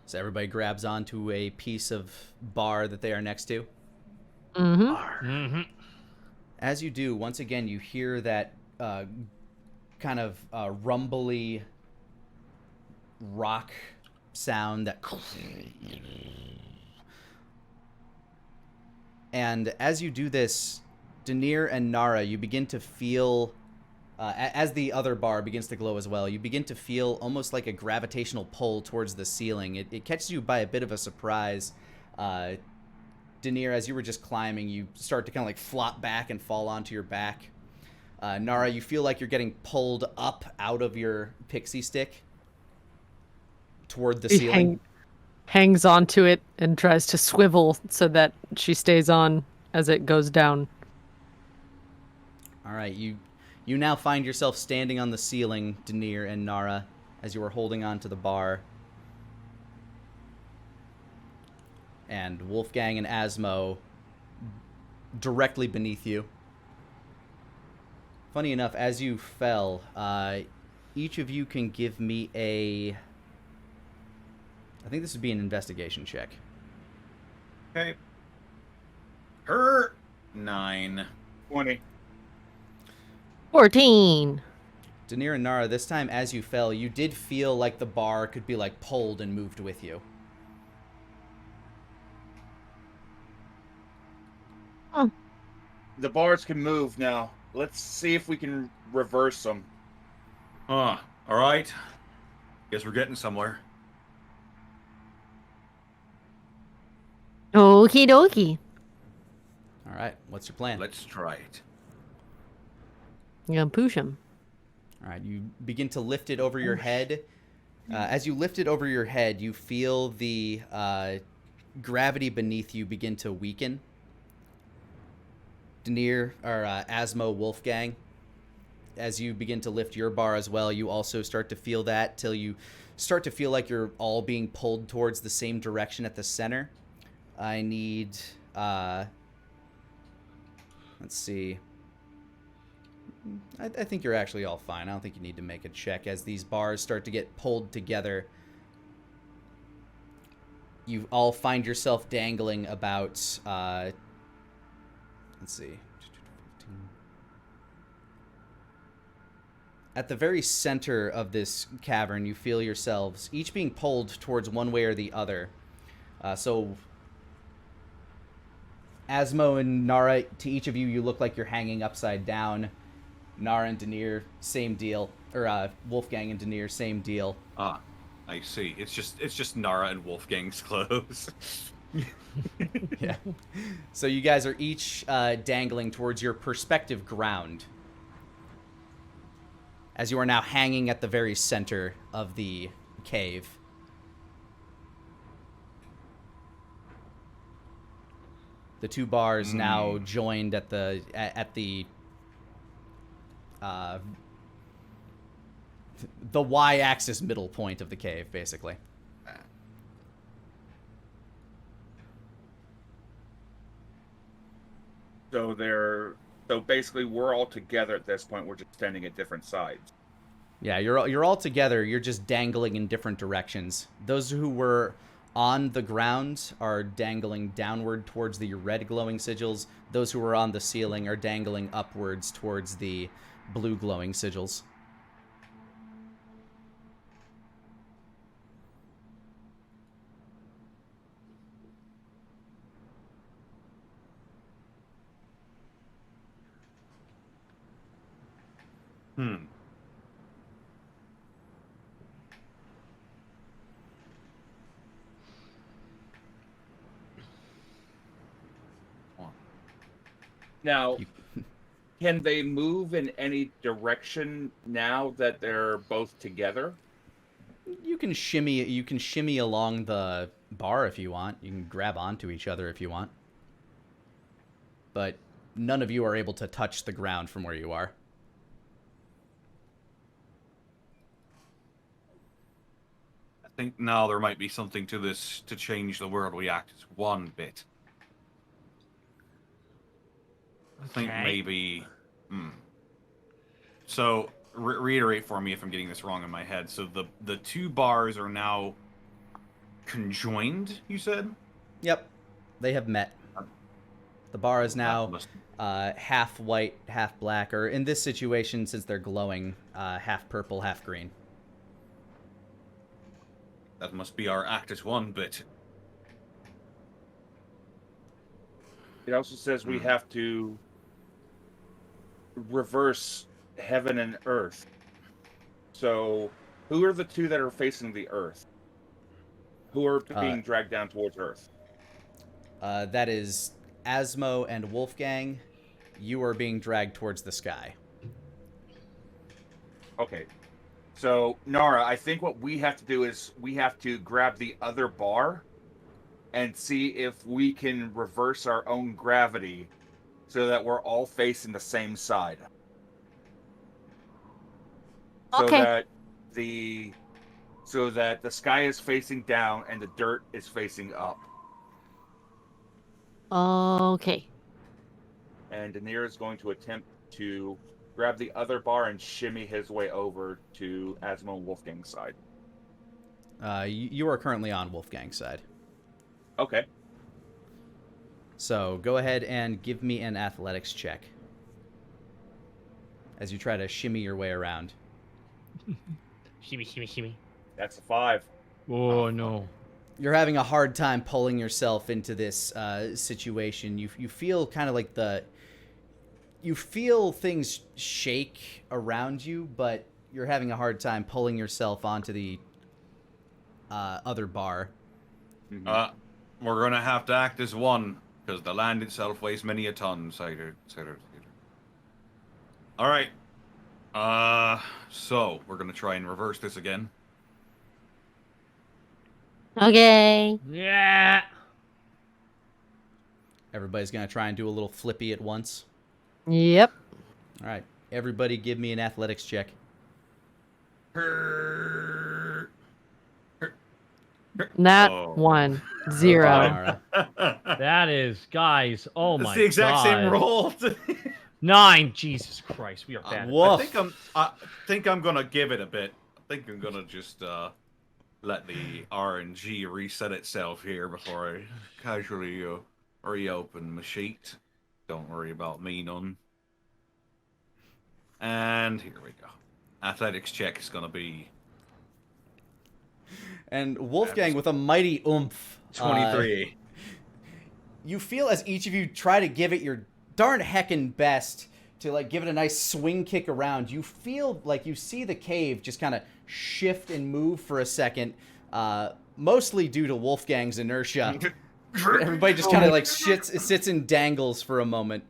So everybody grabs onto a piece of bar that they are next to. Mm-hmm. Mm-hmm. As you do, once again, you hear that kind of rumbly rock sound that. And as you do this, Denier and Nara, you begin to feel, as the other bar begins to glow as well, you begin to feel almost like a gravitational pull towards the ceiling. It catches you by a bit of a surprise. Denier, as you were just climbing, you start to kind of like flop back and fall onto your back. Nara, you feel like you're getting pulled up out of your pixie stick toward the ceiling. Hangs onto it and tries to swivel so that she stays on as it goes down. All right, you now find yourself standing on the ceiling, Denier and Nara, as you are holding on to the bar. And Wolfgang and Asmo directly beneath you. Funny enough, as you fell, each of you can give me a... I think this would be an investigation check. Okay. 9. 20. 14. Denier and Nara, this time as you fell, you did feel like the bar could be like pulled and moved with you. Oh. The bars can move now. Let's see if we can reverse them. All right. Guess we're getting somewhere. Okie dokie. All right, what's your plan? Let's try it. You gonna push him? All right, you begin to lift it over your head. As you lift it over your head, you feel the gravity beneath you begin to weaken. Denier, or Asmo, Wolfgang, as you begin to lift your bar as well, you also start to feel that till you start to feel like you're all being pulled towards the same direction at the center. I need, let's see. I think you're actually all fine. I don't think you need to make a check. As these bars start to get pulled together, you all find yourself dangling about, let's see. At the very center of this cavern, you feel yourselves each being pulled towards one way or the other. So, Asmo and Nara, to each of you, you look like you're hanging upside down. Nara and Denier, same deal. Or Wolfgang and Denier, same deal. Ah, I see. It's just Nara and Wolfgang's clothes. Yeah. So you guys are each dangling towards your perspective ground, as you are now hanging at the very center of the cave. The two bars now joined at the y-axis middle point of the cave, basically. So basically we're all together at this point. We're just standing at different sides. Yeah, you're all together. You're just dangling in different directions. Those who were on the ground are dangling downward towards the red glowing sigils. Those who are on the ceiling are dangling upwards towards the blue glowing sigils. Now, Can they move in any direction now that they're both together? You can shimmy. You can shimmy along the bar if you want. You can grab onto each other if you want. But none of you are able to touch the ground from where you are. I think now there might be something to this to change the world we act as one bit. I think Okay. maybe. So reiterate for me if I'm getting this wrong in my head. So the two bars are now conjoined. You said. Yep, they have met. The bar is now must- half white, half black, or in this situation, since they're glowing, half purple, half green. That must be our act as one bit. It also says we have to reverse heaven and earth. So, who are the two that are facing the earth? Who are being dragged down towards earth? That is Asmo and Wolfgang. You are being dragged towards the sky. Okay. So, Nara, I think what we have to do is we have to grab the other bar and see if we can reverse our own gravity so that we're all facing the same side. Okay. So that the sky is facing down and the dirt is facing up. Okay. And Daenerys is going to attempt to grab the other bar and shimmy his way over to Asmo and Wolfgang's side. You are currently on Wolfgang's side. Okay. So go ahead and give me an athletics check as you try to shimmy your way around. Shimmy, shimmy, shimmy. That's a 5. Oh no. You're having a hard time pulling yourself into this situation. You feel kind of like you feel things shake around you, but you're having a hard time pulling yourself onto the other bar. We're gonna have to act as one, because the land itself weighs many a ton, cider. Alright. So, we're gonna try and reverse this again. Okay. Yeah. Everybody's going to try and do a little flippy at once. Yep. All right. Everybody give me an athletics check. Not Oh. 1, 0. Nara. That is, guys. Oh my god. It's the exact same roll. 9. Jesus Christ, we are bad. Woof. I think I'm gonna give it a bit. I think I'm gonna just let the RNG reset itself here before I casually reopen my sheet. Don't worry about me none. And here we go. Athletics check is gonna be And Wolfgang with a mighty oomph. 23. You feel as each of you try to give it your darn heckin' best to like give it a nice swing kick around. You feel like you see the cave just kind of shift and move for a second, mostly due to Wolfgang's inertia. Everybody just kind of like sits and dangles for a moment.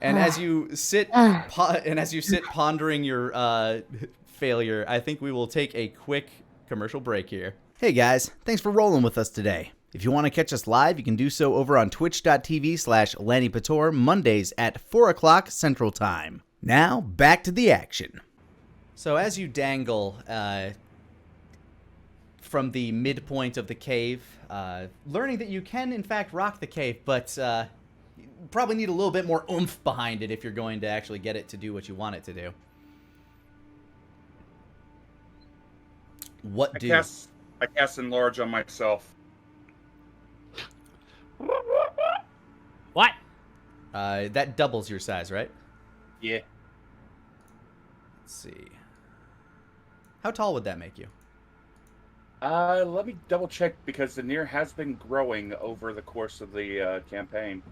And as you sit pondering your failure, I think we will take a quick commercial break here. Hey guys, thanks for rolling with us today. If you want to catch us live, you can do so over on twitch.tv/Lanipator Mondays at 4 o'clock Central Time. Now, back to the action. So as you dangle from the midpoint of the cave, learning that you can in fact rock the cave, but you probably need a little bit more oomph behind it if you're going to actually get it to do what you want it to do. What do? I cast enlarge on myself. What? That doubles your size, right? Yeah. Let's see. How tall would that make you? Let me double check because the Daenerys has been growing over the course of the campaign.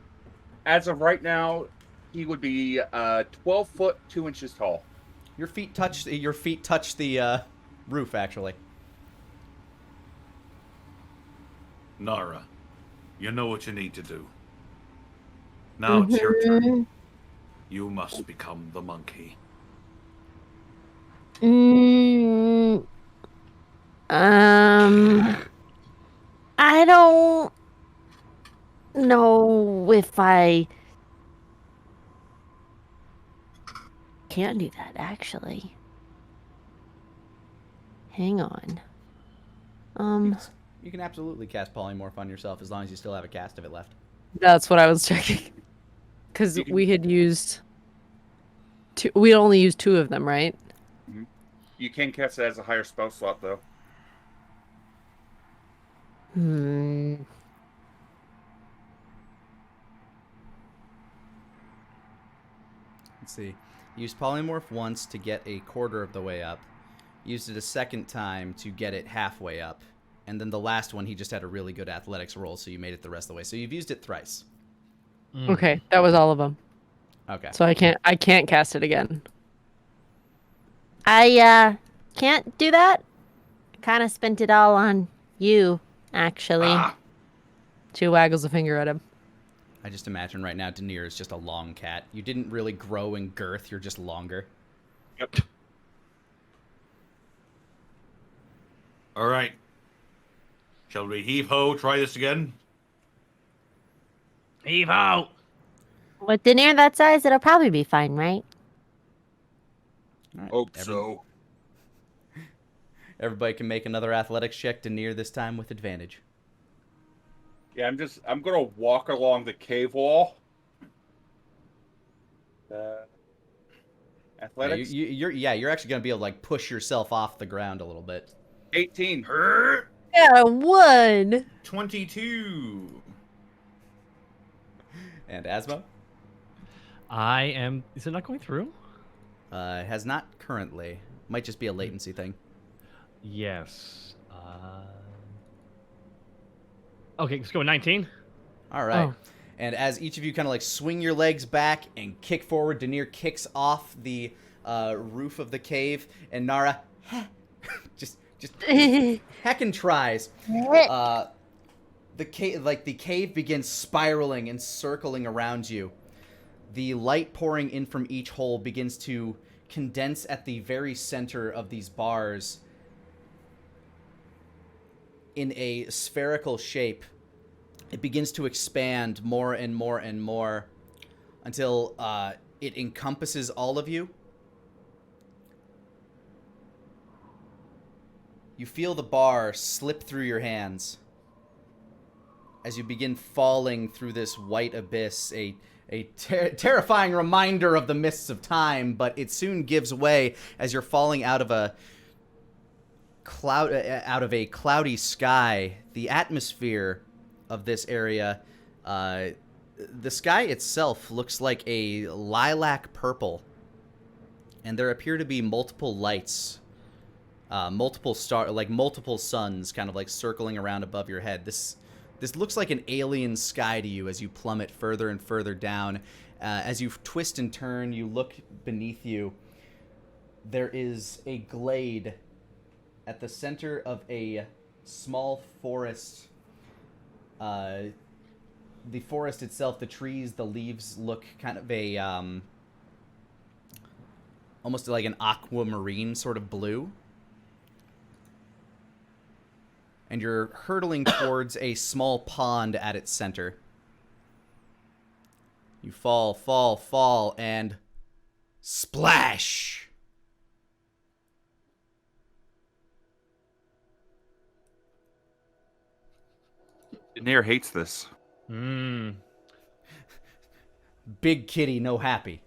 As of right now, he would be 12 foot 2 inches tall. Your feet touch the roof, actually. Nara, you know what you need to do. Now it's your turn. You must become the monkey. Mm, I don't know if I can do that, actually. Hang on. You can absolutely cast polymorph on yourself as long as you still have a cast of it left. That's what I was checking. Because we had used two. We only used 2 of them, right? You can cast it as a higher spell slot, though. Let's see. Used polymorph once to get a quarter of the way up. Used it a second time to get it halfway up. And then the last one, he just had a really good athletics roll, so you made it the rest of the way. So you've used it thrice. Okay, that was all of them. Okay. So I can't cast it again. I can't do that. Kind of spent it all on you, actually. She waggles a finger at him. I just imagine right now Denier is just a long cat. You didn't really grow in girth, you're just longer. Yep. All right. Shall we heave-ho try this again? Heave-ho! With Denier that size, it'll probably be fine, right? All right. Hope so. Everybody can make another athletics check. Denier this time with advantage. Yeah, I'm gonna walk along the cave wall. Athletics. You're actually gonna be able to like push yourself off the ground a little bit. 18. Yeah, 1. 22. And Asmo? I am. Is it not going through? Has not currently. Might just be a latency thing. Yes. Okay, let's go with 19. All right. Oh. And as each of you kind of like swing your legs back and kick forward, Denier kicks off the roof of the cave, and Nara just heckin' tries. The cave begins spiraling and circling around you. The light pouring in from each hole begins to condense at the very center of these bars in a spherical shape. It begins to expand more and more and more until it encompasses all of you. You feel the bar slip through your hands as you begin falling through this white abyss, a terrifying reminder of the mists of time, but it soon gives way as you're falling out of a cloudy sky. The atmosphere of this area, the sky itself looks like a lilac purple, and there appear to be multiple lights, multiple suns kind of like circling around above your head. This looks like an alien sky to you as you plummet further and further down. As you twist and turn, you look beneath you. There is a glade at the center of a small forest. The forest itself, the trees, the leaves look kind of a almost like an aquamarine sort of blue. And you're hurtling towards a small pond at its center. You fall, and splash! Denier hates this. Big kitty, no happy.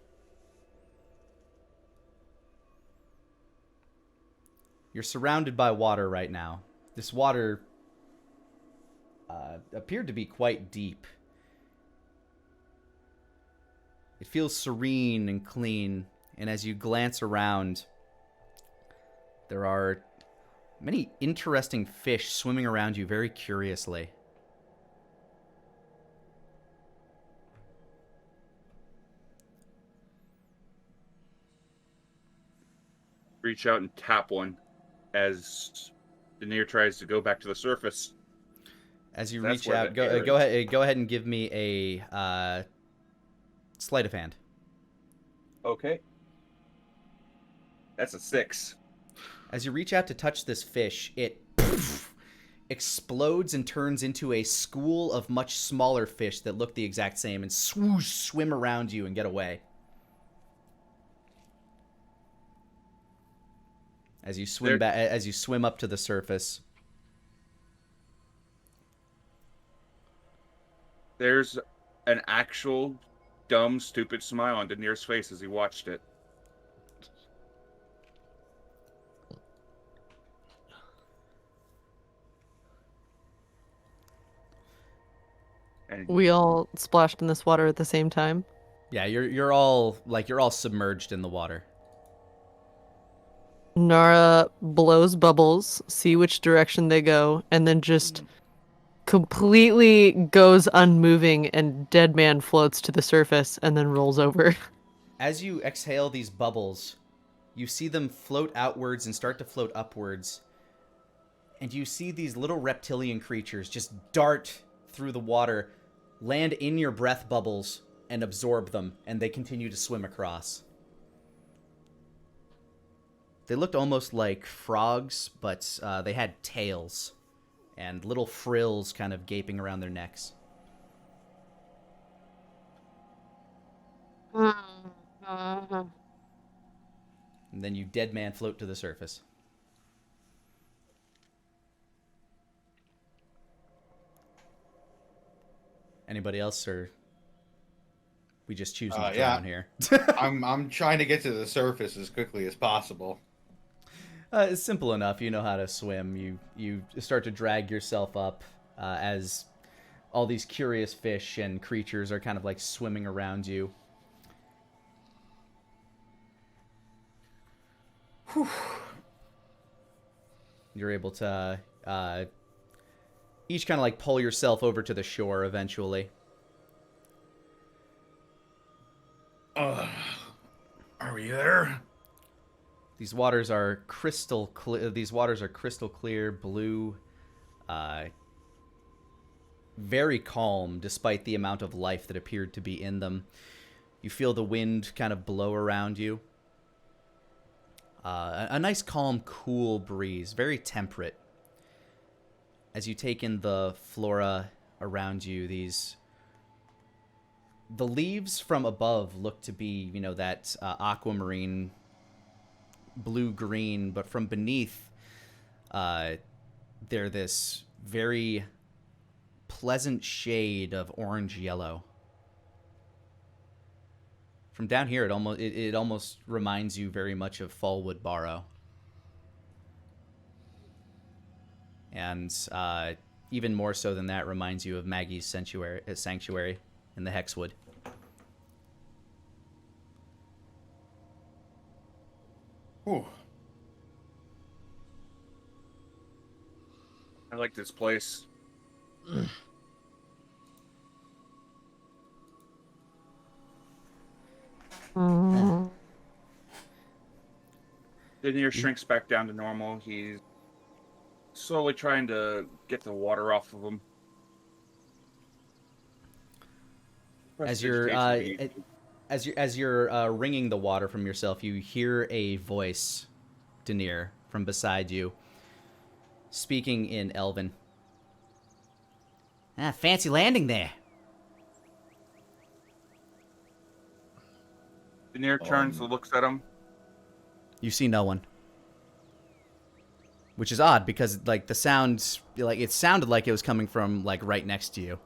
You're surrounded by water right now. This water appeared to be quite deep. It feels serene and clean, and as you glance around, there are many interesting fish swimming around you very curiously. Reach out and tap one as Denier tries to go back to the surface. As you That's reach where out, the air go ahead and give me a sleight of hand. Okay. That's a 6. As you reach out to touch this fish, it explodes and turns into a school of much smaller fish that look the exact same and swoosh, swim around you and get away. As you swim back, as you swim up to the surface. There's an actual dumb, stupid smile on Danir's face as he watched it. And We all splashed in this water at the same time. Yeah, you're all submerged in the water. Nara blows bubbles, see which direction they go, and then just completely goes unmoving, and dead man floats to the surface and then rolls over. As you exhale these bubbles, you see them float outwards and start to float upwards. And you see these little reptilian creatures just dart through the water, land in your breath bubbles, and absorb them, and they continue to swim across. They looked almost like frogs, but they had tails and little frills kind of gaping around their necks. And then you dead man float to the surface. Anybody else, or we just choosing to drown here? I'm trying to get to the surface as quickly as possible. It's simple enough. You know how to swim. You start to drag yourself up as all these curious fish and creatures are kind of like swimming around you. Whew. You're able to each kind of like pull yourself over to the shore eventually. Are we there? These waters are crystal clear. These waters are crystal clear, blue, very calm despite the amount of life that appeared to be in them. You feel the wind kind of blow around you. A nice, calm, cool breeze, very temperate. As you take in the flora around you, the leaves from above look to be, that aquamarine blue-green, but from beneath, they're this very pleasant shade of orange-yellow. From down here, it almost reminds you very much of Fallwood Barrow. And even more so than that, reminds you of Maggie's sanctuary in the Hexwood. Ooh. I like this place. Danir shrinks back down to normal. He's slowly trying to get the water off of him. As you're wringing the water from yourself, you hear a voice, Danir, from beside you, speaking in Elven. Fancy landing there. Danir turns and looks at him. You see no one. Which is odd because the sound, it sounded like it was coming from right next to you.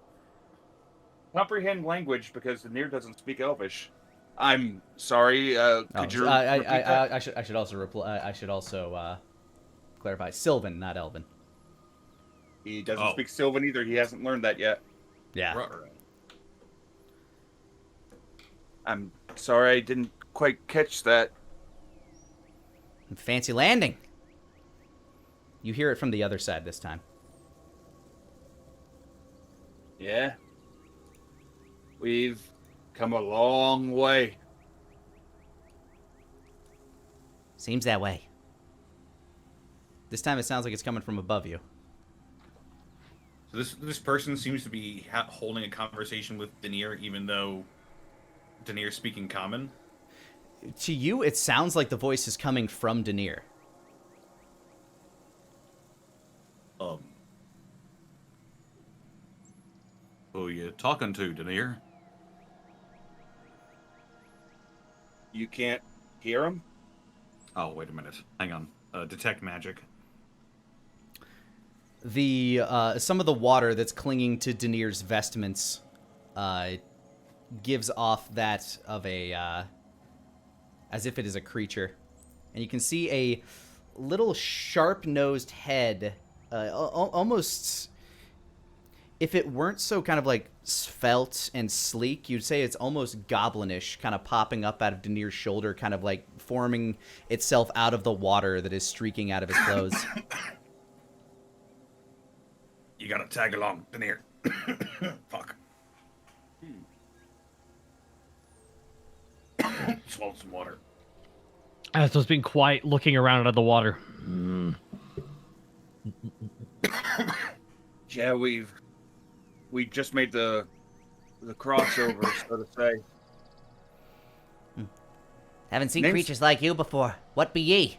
Comprehend language because Danir doesn't speak Elvish. I'm sorry. Could you? I should also reply. I should also clarify. Sylvan, not Elven. He doesn't speak Sylvan either. He hasn't learned that yet. Yeah. I'm sorry. I didn't quite catch that. Fancy landing. You hear it from the other side this time. Yeah. We've come a long way. Seems that way. This time it sounds like it's coming from above you. So this person seems to be holding a conversation with Danir, even though Danir's speaking common? To you, it sounds like the voice is coming from Denier. Who you talking to, Denier? You can't hear him? Oh, wait a minute. Hang on. Detect magic. The some of the water that's clinging to Denier's vestments gives off that of a as if it is a creature, and you can see a little sharp-nosed head, almost. If it weren't so kind of like svelte and sleek, you'd say it's almost goblinish, kind of popping up out of Denier's shoulder, kind of like forming itself out of the water that is streaking out of his clothes. You gotta tag along, Denier. Fuck. Swallow some water. Asmo's being quiet, looking around out of the water. Yeah, we just made the crossover, so to say. Haven't seen Name's- creatures like you before. What be ye?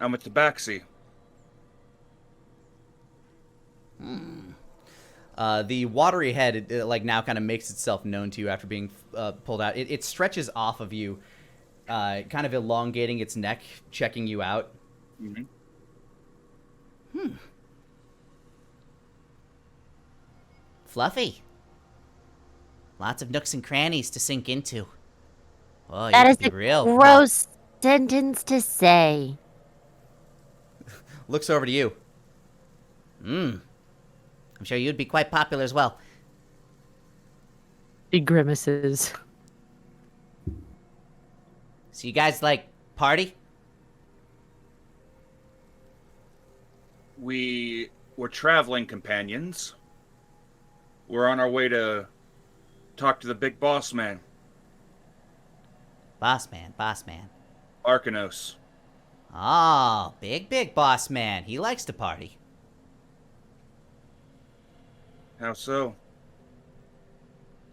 I'm a tabaxi. The watery head, like now, kind of makes itself known to you after being pulled out. It stretches off of you, kind of elongating its neck, checking you out. Mm-hmm. Fluffy. Lots of nooks and crannies to sink into. Oh, That you is could a be real. gross sentence to say. Looks over to you. I'm sure you'd be quite popular as well. He grimaces. So you guys like party? We were traveling companions. We're on our way to talk to the big boss man, Boss man. Arcanos. Oh, big boss man. He likes to party. How so?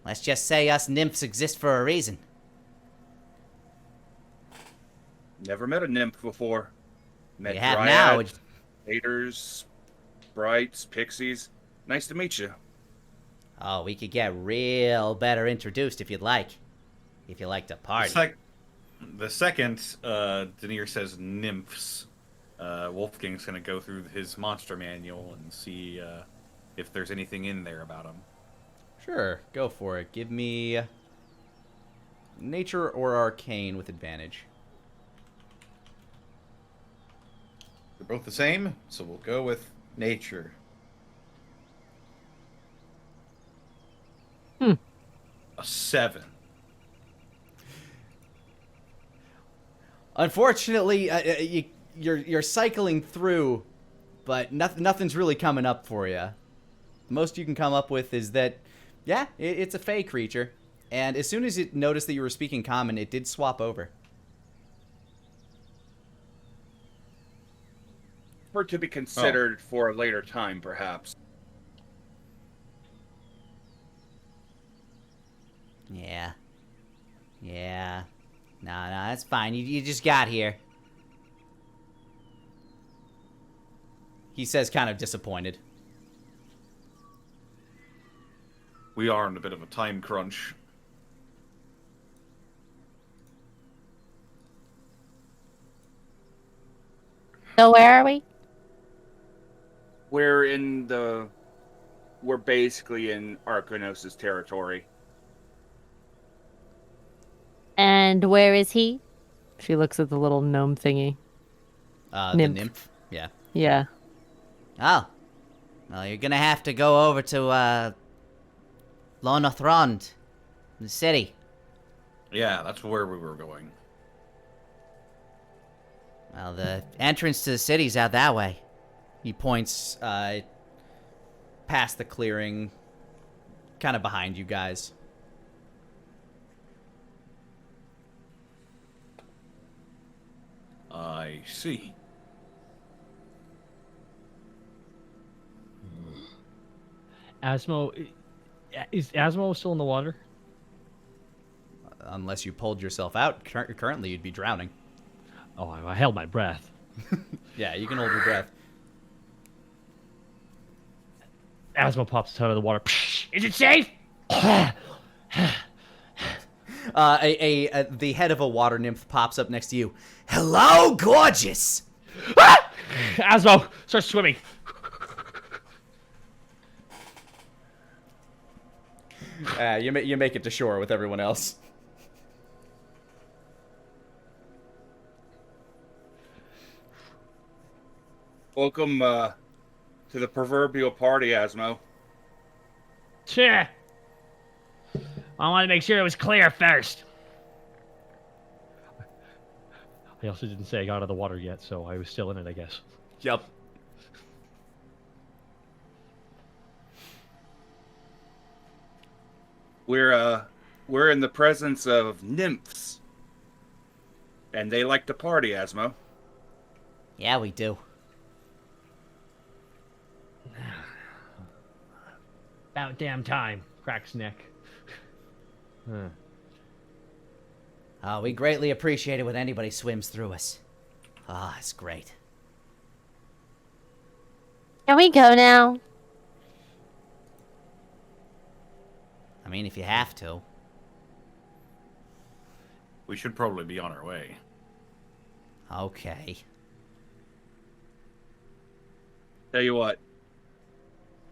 Let's just say us nymphs exist for a reason. Never met a nymph before. Met You have now. dryads, satyrs, sprites, pixies. Nice to meet you. Oh, we could get real better introduced if you'd like. If you like to party. The second Denier says nymphs, Wolfgang's going to go through his monster manual and see if there's anything in there about them. Sure, go for it. Give me nature or arcane with advantage. They're both the same, so we'll go with nature. A 7. Unfortunately, you're cycling through, but nothing's really coming up for you. The most you can come up with is that, yeah, it's a fey creature, and as soon as it noticed that you were speaking common, it did swap over. For to be considered for a later time, perhaps. Yeah. No, that's fine. You just got here. He says, kind of disappointed. We are in a bit of a time crunch. So where are we? We're basically in Arcanos' territory. And where is he? She looks at the little gnome thingy. The Nymph. nymph? Yeah. Yeah. Oh. Well, you're gonna have to go over to, Lon-O'Thrond, the city. Yeah, that's where we were going. Well, the entrance to the city's out that way. He points past the clearing, kind of behind you guys. I see. Asmo, is Asmo still in the water? unless you pulled yourself out. Currently, you'd be drowning. Oh, I held my breath. Yeah, you can hold your breath. Asmo pops out of the water. Is it safe? The head of a water nymph pops up next to you. Hello, gorgeous! Asmo starts swimming. You make it to shore with everyone else. Welcome to the proverbial party, Asmo. I wanted to make sure it was clear first. I also didn't say I got out of the water yet, so I was still in it, I guess. Yep. We're in the presence of nymphs, and they like to party, Asmo. Yeah, we do. About damn time. Cracks neck. Oh, we greatly appreciate it when anybody swims through us. Ah, it's great. Can we go now? I mean, if you have to. We should probably be on our way. Okay. Tell you what,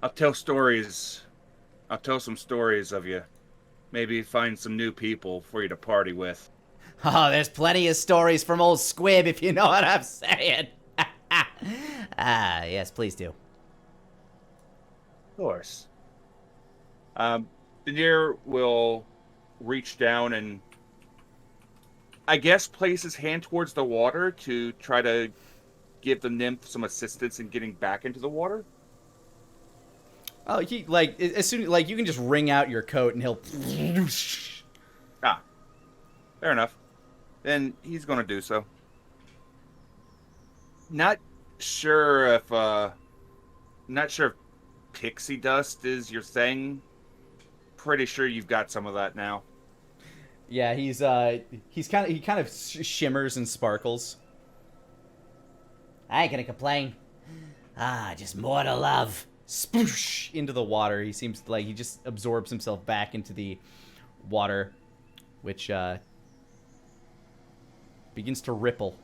I'll tell stories. I'll tell some stories of you. Maybe find some new people for you to party with. Oh, there's plenty of stories from old Squib, if you know what I'm saying. Yes, please do. Of course. Daenerys will reach down and, I guess, place his hand towards the water to try to give the nymph some assistance in getting back into the water. Oh, he as soon you can just wring out your coat and he'll. Ah, fair enough. Then he's gonna do so. Not sure if pixie dust is your thing. Pretty sure you've got some of that now. Yeah, he kind of shimmers and sparkles. I ain't gonna complain. Just more to love. Sploosh into the water. He seems like he just absorbs himself back into the water, which begins to ripple.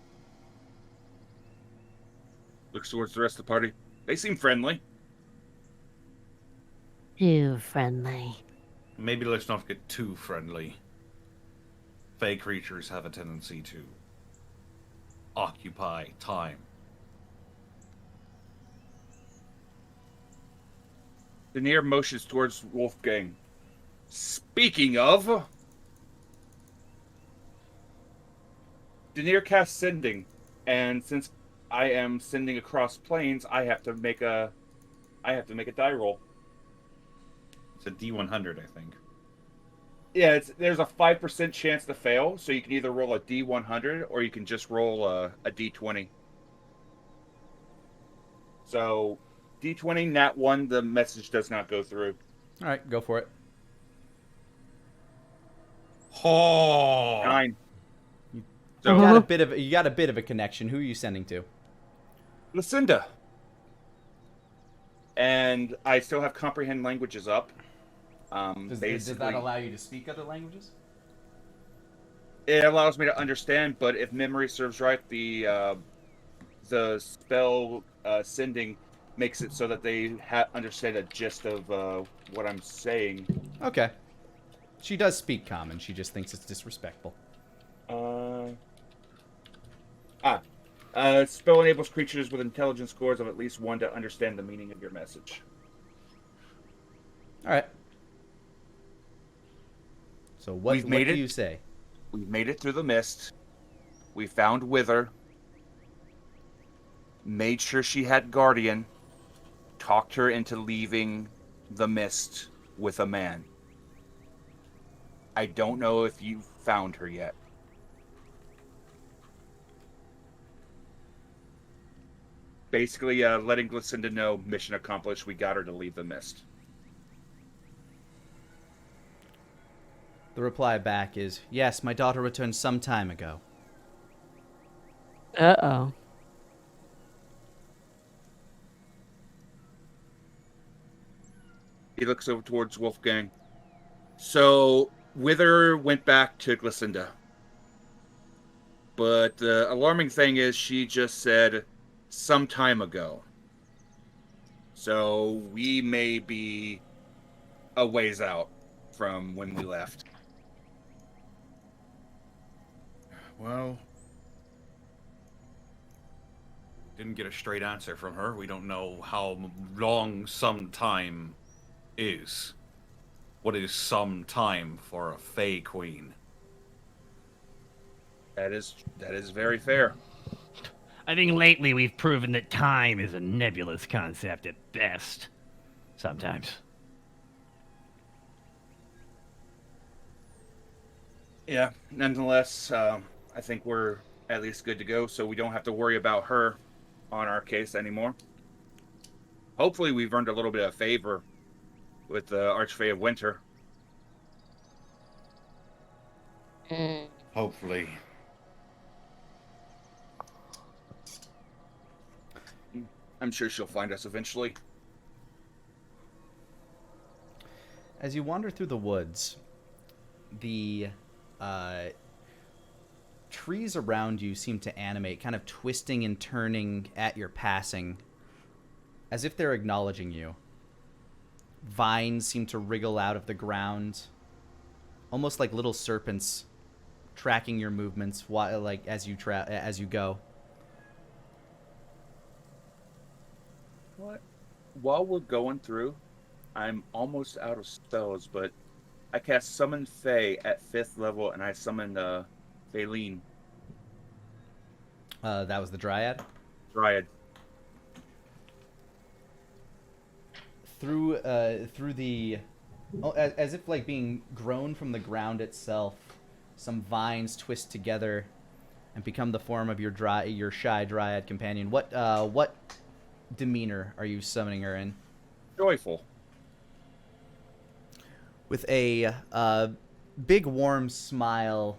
Looks towards the rest of the party. They seem friendly. Too friendly. Maybe let's not get too friendly. Fey creatures have a tendency to occupy time. Daenerys motions towards Wolfgang. Speaking of, Daenerys casts sending, and since I am sending across planes, I have to make a die roll. It's a D100, I think. Yeah, there's a 5% chance to fail, so you can either roll a D100 or you can just roll a D20. So, D20, nat 1, the message does not go through. All right, go for it. Oh, 9. So you got a bit of a connection. Who are you sending to? Lucinda. And I still have comprehend languages up. Does that allow you to speak other languages? It allows me to understand, but if memory serves right, the spell sending makes it so that they understand a gist of what I'm saying. Okay. She does speak common. She just thinks it's disrespectful. Spell enables creatures with intelligence scores of at least 1 to understand the meaning of your message. All right. So what do you say? We've made it through the mist. We found Wither. Made sure she had Guardian. Talked her into leaving the mist with a man. I don't know if you found her yet. Basically, letting Lucinda know, mission accomplished. We got her to leave the mist. The reply back is, yes, my daughter returned some time ago. Uh-oh. He looks over towards Wolfgang. So, Wither went back to Glycinda. But the alarming thing is she just said some time ago. So we may be a ways out from when we left. Well, Didn't get a straight answer from her. We don't know how long some time is. What is some time for a Fey Queen? That is very fair. I think lately we've proven that time is a nebulous concept at best. Sometimes. Yeah, nonetheless, I think we're at least good to go, so we don't have to worry about her on our case anymore. Hopefully we've earned a little bit of favor with the Archfey of Winter. hopefully. I'm sure she'll find us eventually. As you wander through the woods, the trees around you seem to animate, kind of twisting and turning at your passing, as if they're acknowledging you. Vines seem to wriggle out of the ground, almost like little serpents tracking your movements while, like, as you go. What? While we're going through, I'm almost out of spells, but I cast Summon Fey at 5th level, and I summoned Faylene. That was the Dryad? Dryad. Through the... Oh, as if, like, being grown from the ground itself, some vines twist together and become the form of your shy Dryad companion. What demeanor are you summoning her in? Joyful. With a big warm smile,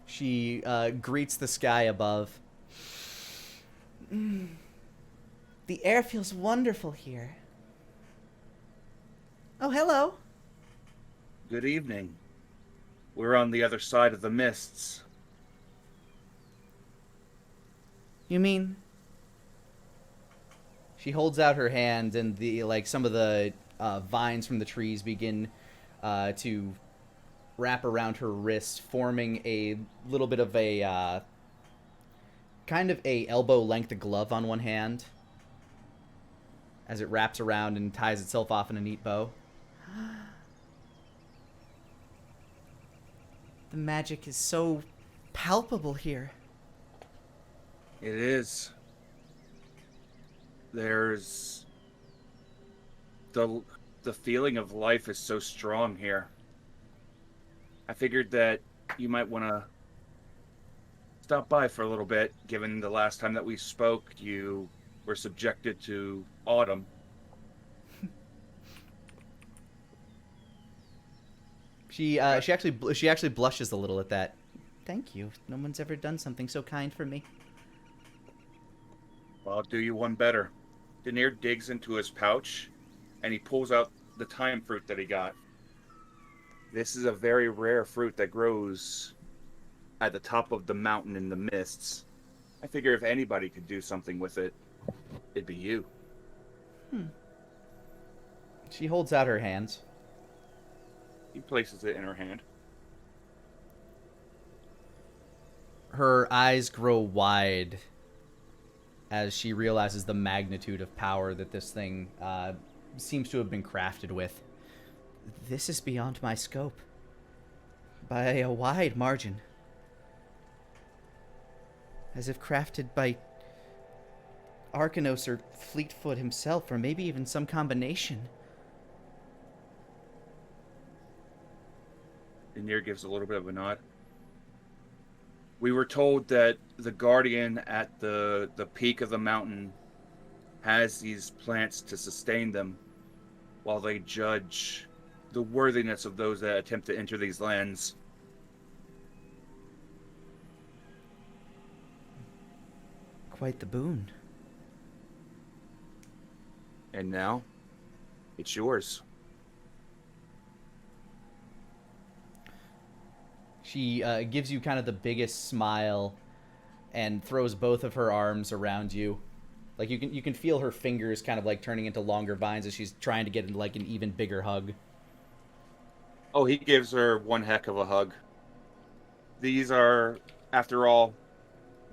she greets the sky above. The air feels wonderful here. Oh, hello. Good evening. We're on the other side of the mists. You mean? She holds out her hand, and some of the vines from the trees begin to wrap around her wrist, forming a little bit of a kind of a elbow-length glove on one hand, as it wraps around and ties itself off in a neat bow. The magic is so palpable here. It is. There's... The feeling of life is so strong here. I figured that you might want to stop by for a little bit, given the last time that we spoke, you were subjected to autumn. She actually blushes a little at that. Thank you. No one's ever done something so kind for me. Well, I'll do you one better. Daenerys digs into his pouch, and he pulls out the thyme fruit that he got. This is a very rare fruit that grows at the top of the mountain in the mists. I figure if anybody could do something with it, it'd be you. She holds out her hands. He places it in her hand. Her eyes grow wide as she realizes the magnitude of power that this thing seems to have been crafted with. This is beyond my scope. By a wide margin. As if crafted by Arcanos or Fleetfoot himself, or maybe even some combination. Daenerys gives a little bit of a nod. We were told that the Guardian at the peak of the mountain has these plants to sustain them while they judge the worthiness of those that attempt to enter these lands. Quite the boon. And now, it's yours. She gives you kind of the biggest smile and throws both of her arms around you. Like you can feel her fingers kind of like turning into longer vines as she's trying to get into like an even bigger hug. Oh, he gives her one heck of a hug. These are, after all,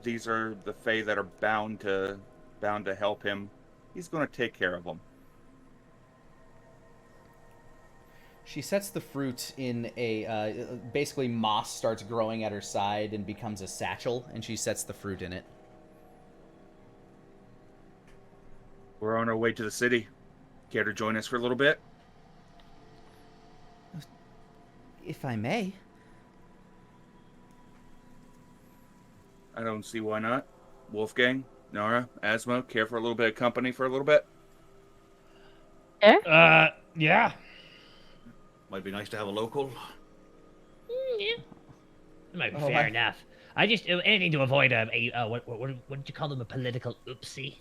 these are the Fae that are bound to help him. He's going to take care of them. She sets the fruit in a basically moss starts growing at her side and becomes a satchel, and she sets the fruit in it. We're on our way to the city. Care to join us for a little bit? If I may. I don't see why not. Wolfgang, Nara, Asmo, care for a little bit of company for a little bit? Yeah. Might be nice to have a local. Yeah. That might be fair enough. I just anything to avoid what did you call them? A political oopsie.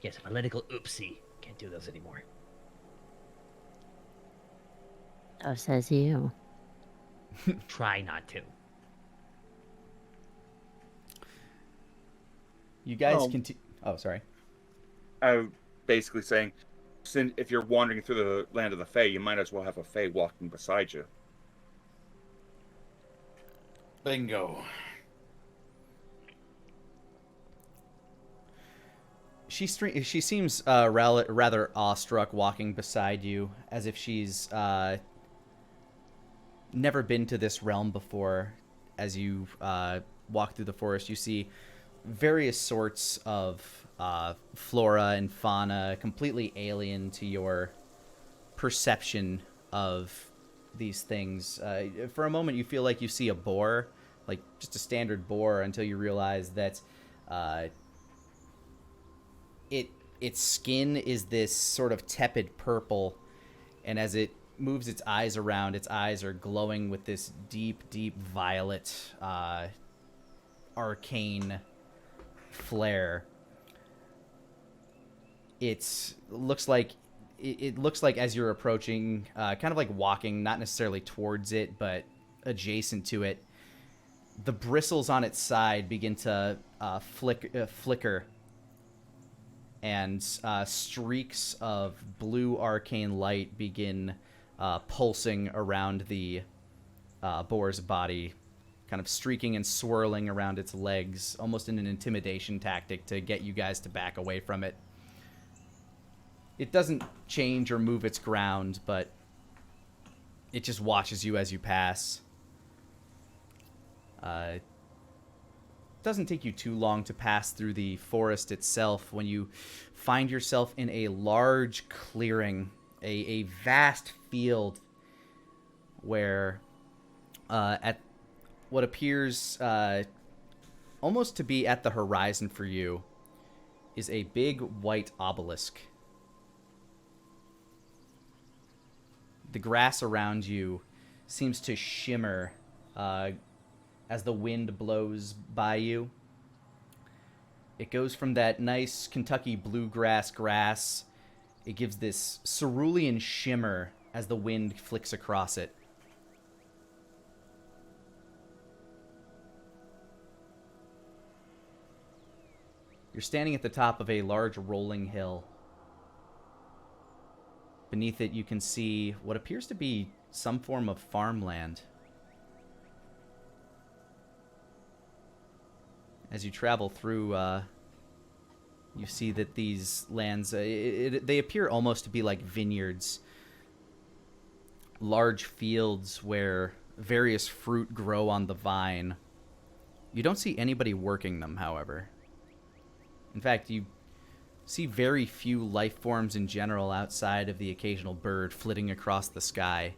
Yes, a political oopsie. Can't do those anymore. Oh, says you. Try not to. You guys continue. Oh, sorry. I'm basically saying, since if you're wandering through the land of the Fae, you might as well have a Fae walking beside you. Bingo. She seems rather awestruck walking beside you, as if she's never been to this realm before. As you walk through the forest, you see various sorts of flora and fauna, completely alien to your perception of these things. For a moment, you feel like you see a boar, like just a standard boar, until you realize that its skin is this sort of tepid purple, and as it moves its eyes around, its eyes are glowing with this deep, deep violet, arcane flare. It looks like as you're approaching, kind of like walking, not necessarily towards it, but adjacent to it, the bristles on its side begin to flicker, and streaks of blue arcane light begin pulsing around the boar's body, kind of streaking and swirling around its legs, almost in an intimidation tactic to get you guys to back away from it. It doesn't change or move its ground, but it just watches you as you pass. It doesn't take you too long to pass through the forest itself when you find yourself in a large clearing, a vast field where at what appears almost to be at the horizon for you is a big white obelisk. The grass around you seems to shimmer as the wind blows by you. It goes from that nice Kentucky bluegrass grass. It gives this cerulean shimmer as the wind flicks across it. You're standing at the top of a large rolling hill. Beneath it, you can see what appears to be some form of farmland. As you travel through, you see that these lands, they appear almost to be like vineyards. Large fields where various fruit grow on the vine. You don't see anybody working them, however. In fact, you see very few life forms in general outside of the occasional bird flitting across the sky.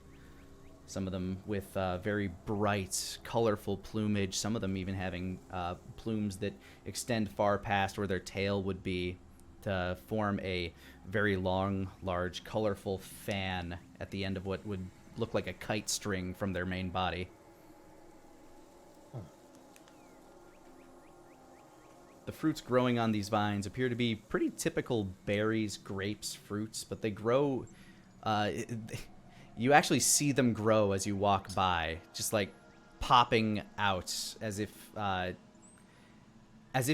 Some of them with very bright, colorful plumage. Some of them even having plumes that extend far past where their tail would be to form a very long, large, colorful fan at the end of what would look like a kite string from their main body. The fruits growing on these vines appear to be pretty typical berries, grapes, fruits, but they grow... you actually see them grow as you walk by, just like popping out as if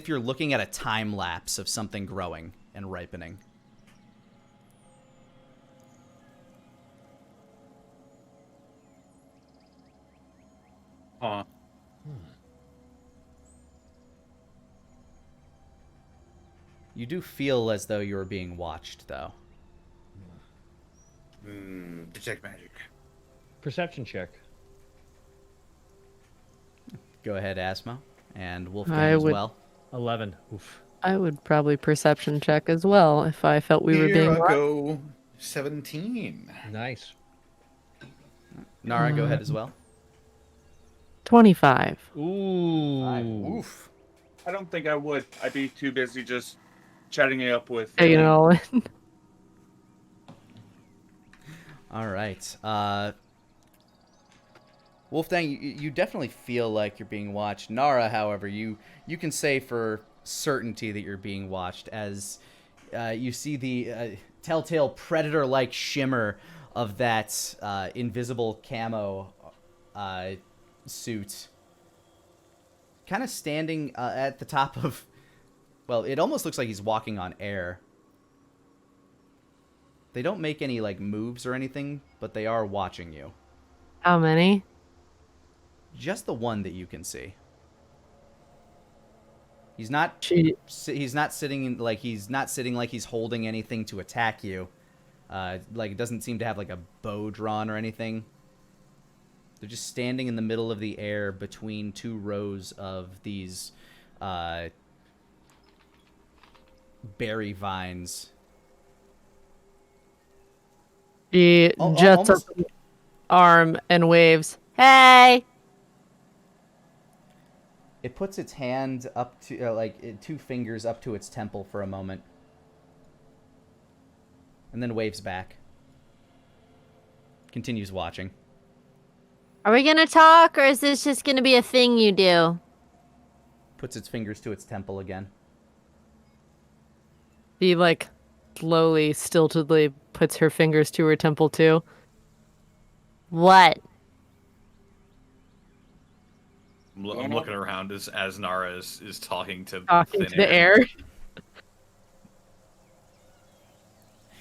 you're looking at a time lapse of something growing and ripening. You do feel as though you're being watched, though. Detect magic. Perception check. Go ahead, Asmo, and Wolfgang I as would- well. 11. Oof. I would probably perception check as well if I felt we were Here being I watched. go. 17. Nice. Nara, go ahead as well. 25. Ooh. Oof. I don't think I would. I'd be too busy just chatting it up with. You know, All right. Wolfgang, you definitely feel like you're being watched. Nara, however, you can say for certainty that you're being watched as you see the telltale predator-like shimmer of that invisible camo suit kind of standing at the top of... Well, it almost looks like he's walking on air. They don't make any, like, moves or anything, but they are watching you. how many? Just the one that you can see. He's not sitting like he's holding anything to attack you. Like, it doesn't seem to have, like, a bow drawn or anything. They're just standing in the middle of the air between two rows of these berry vines. She juts up Almost... an arm and waves. Hey! It puts its hand up to, two fingers up to its temple for a moment. And then waves back. Continues watching. Are we gonna talk, or is this just gonna be a thing you do? Puts its fingers to its temple again. She, like, slowly, stiltedly puts her fingers to her temple, too. What? I'm looking around as Nara is talking to Talking thin to the air.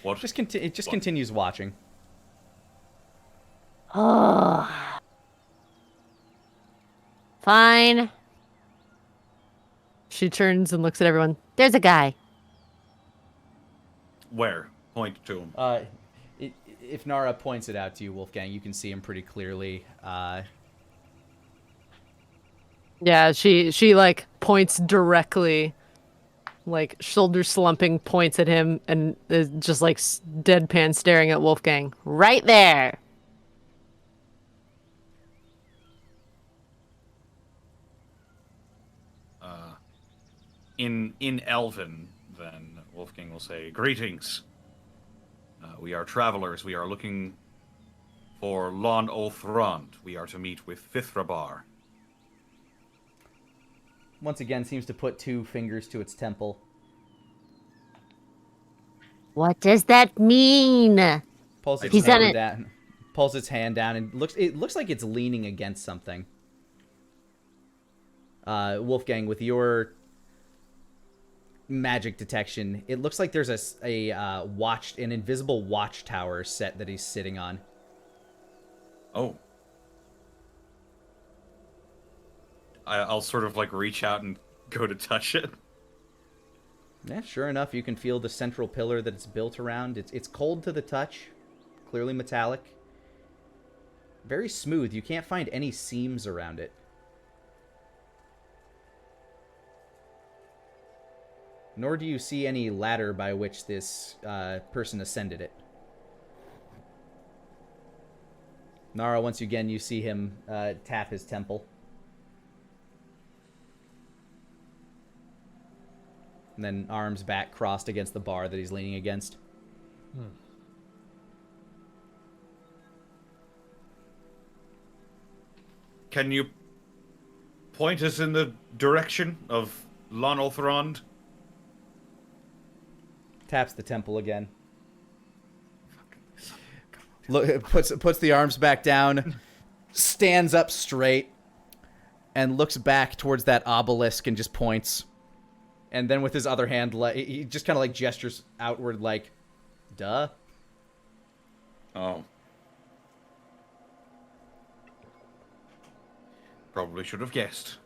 What? It just continues watching. Oh. Fine. She turns and looks at everyone. There's a guy. Where? Point to him. If Nara points it out to you, Wolfgang, you can see him pretty clearly. Yeah, she like points directly, like shoulder slumping, points at him, and is just like deadpan staring at Wolfgang. Right there. In Elven, then Wolfgang will say, "Greetings. We are travelers. We are looking for Lon-O'Thrond. We are to meet with Fithrabar." Once again, seems to put two fingers to its temple. What does that mean? Pulls its He's done hand it. down. Pulls its hand down and it looks like it's leaning against something. Wolfgang, with your magic detection, it looks like there's an invisible watchtower set that he's sitting on. Oh. I'll sort of like reach out and go to touch it. Yeah, sure enough, you can feel the central pillar that it's built around. It's cold to the touch, clearly metallic. Very smooth. You can't find any seams around it. Nor do you see any ladder by which this person ascended it. Nara, once again, you see him tap his temple. And then arms back crossed against the bar that he's leaning against. Can you point us in the direction of Lon-O'Thrond? Taps the temple again. Look, puts the arms back down, stands up straight, and looks back towards that obelisk and just points. And then with his other hand, he just kind of like gestures outward like, duh. Oh. Probably should have guessed.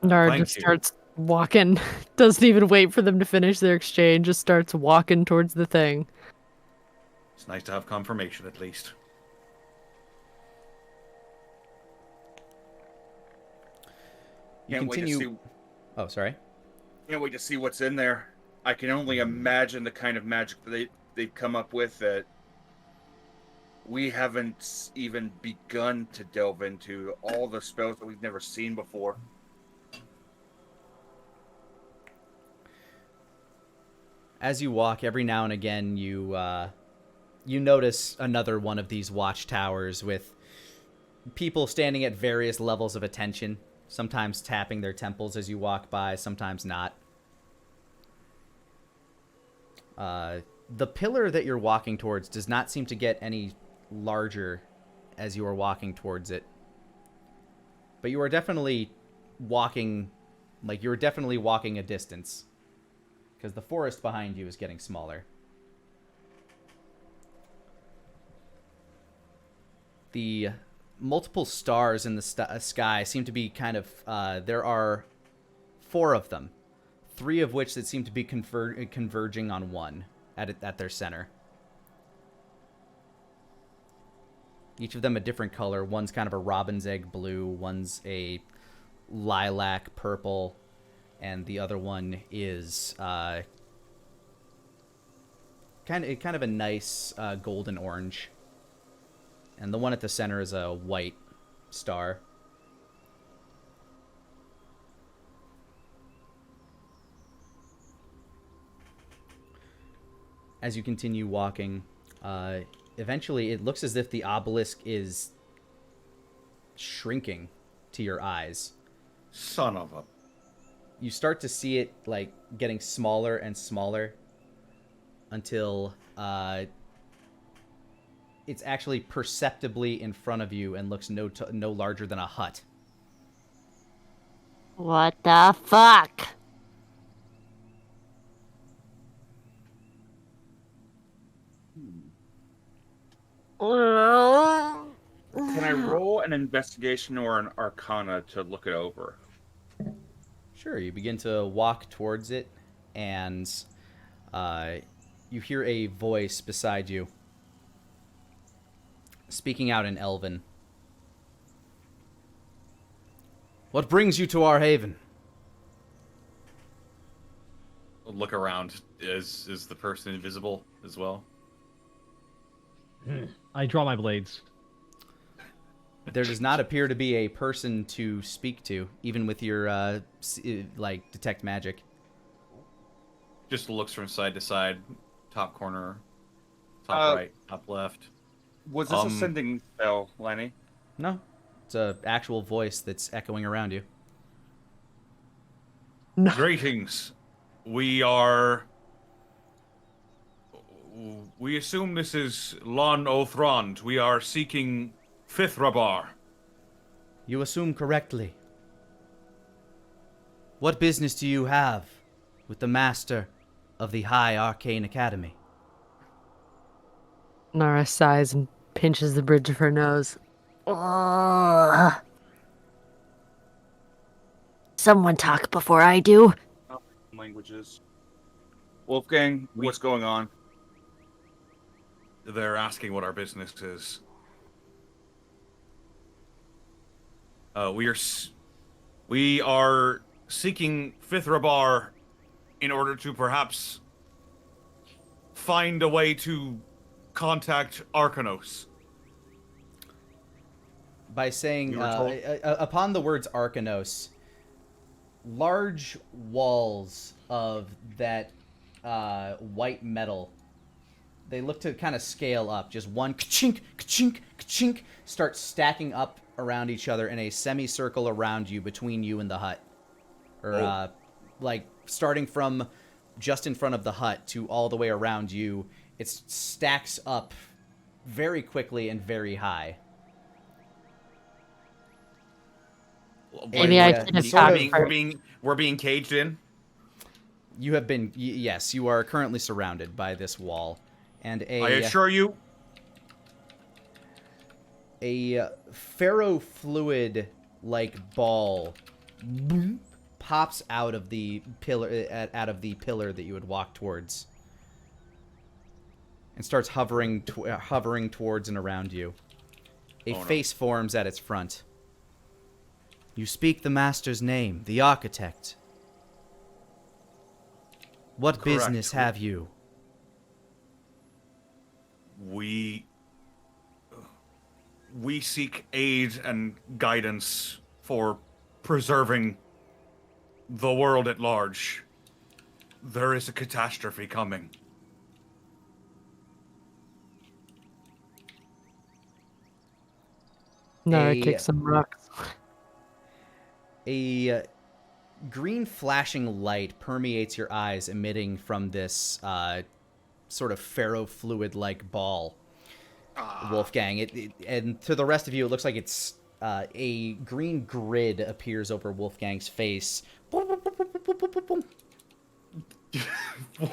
Nara Thank just you. starts walking, doesn't even wait for them to finish their exchange, just starts walking towards the thing. It's nice to have confirmation at least. You Can't continue. wait to see. Oh, sorry. Can't wait to see what's in there. I can only imagine the kind of magic that they've come up with that we haven't even begun to delve into. All the spells that we've never seen before. As you walk, every now and again, you notice another one of these watchtowers with people standing at various levels of attention, sometimes tapping their temples as you walk by, sometimes not. The pillar that you're walking towards does not seem to get any larger as you are walking towards it. But you are definitely walking, like you're definitely walking a distance. Because the forest behind you is getting smaller. The multiple stars in the sky seem to be kind of... there are 4 of them. 3 of which that seem to be converging on one at their center. Each of them a different color. One's kind of a robin's egg blue. One's a lilac purple. And the other one is kind of a nice golden orange. And the one at the center is a white star. As you continue walking, eventually it looks as if the obelisk is shrinking to your eyes. Son of a... You start to see it like getting smaller and smaller until it's actually perceptibly in front of you and looks no larger than a hut. What the fuck? Can I roll an investigation or an arcana to look it over? Sure, you begin to walk towards it, and you hear a voice beside you, speaking out in Elven. What brings you to our haven? Look around. Is the person invisible as well? I draw my blades. There does not appear to be a person to speak to, even with your, like, detect magic. Just looks from side to side, top corner, top right, top left. Was this a sending spell, Lenny? No. It's an actual voice that's echoing around you. No. Greetings. We assume this is Lon-O'Thrond. We are seeking Fithrabar. You assume correctly. What business do you have with the master of the High Arcane Academy? Nara sighs and pinches the bridge of her nose. Ugh. Someone talk before I do. Languages. Wolfgang, what's going on? They're asking what our business is. We are seeking Fithrabar in order to perhaps find a way to contact Arcanos. By saying, upon the words Arcanos, large walls of that white metal, they look to kind of scale up. Just one ka-chink, ka-chink, ka-chink, start stacking up around each other in a semicircle around you, between you and the hut. Or, like, starting from just in front of the hut to all the way around you, it stacks up very quickly and very high. Maybe I should have shot We're being caged in. You have been, yes, you are currently surrounded by this wall, and I assure you, a ferrofluid-like ball pops out of the pillar, that you would walk towards, and starts hovering towards and around you. A face forms at its front. You speak the master's name, the architect. What Correct. business have you? we seek aid and guidance for preserving the world at large. There is a catastrophe coming. No, I kick some rocks. A green flashing light permeates your eyes, emitting from this sort of ferrofluid-like ball, Wolfgang. And to the rest of you, it looks like it's a green grid appears over Wolfgang's face.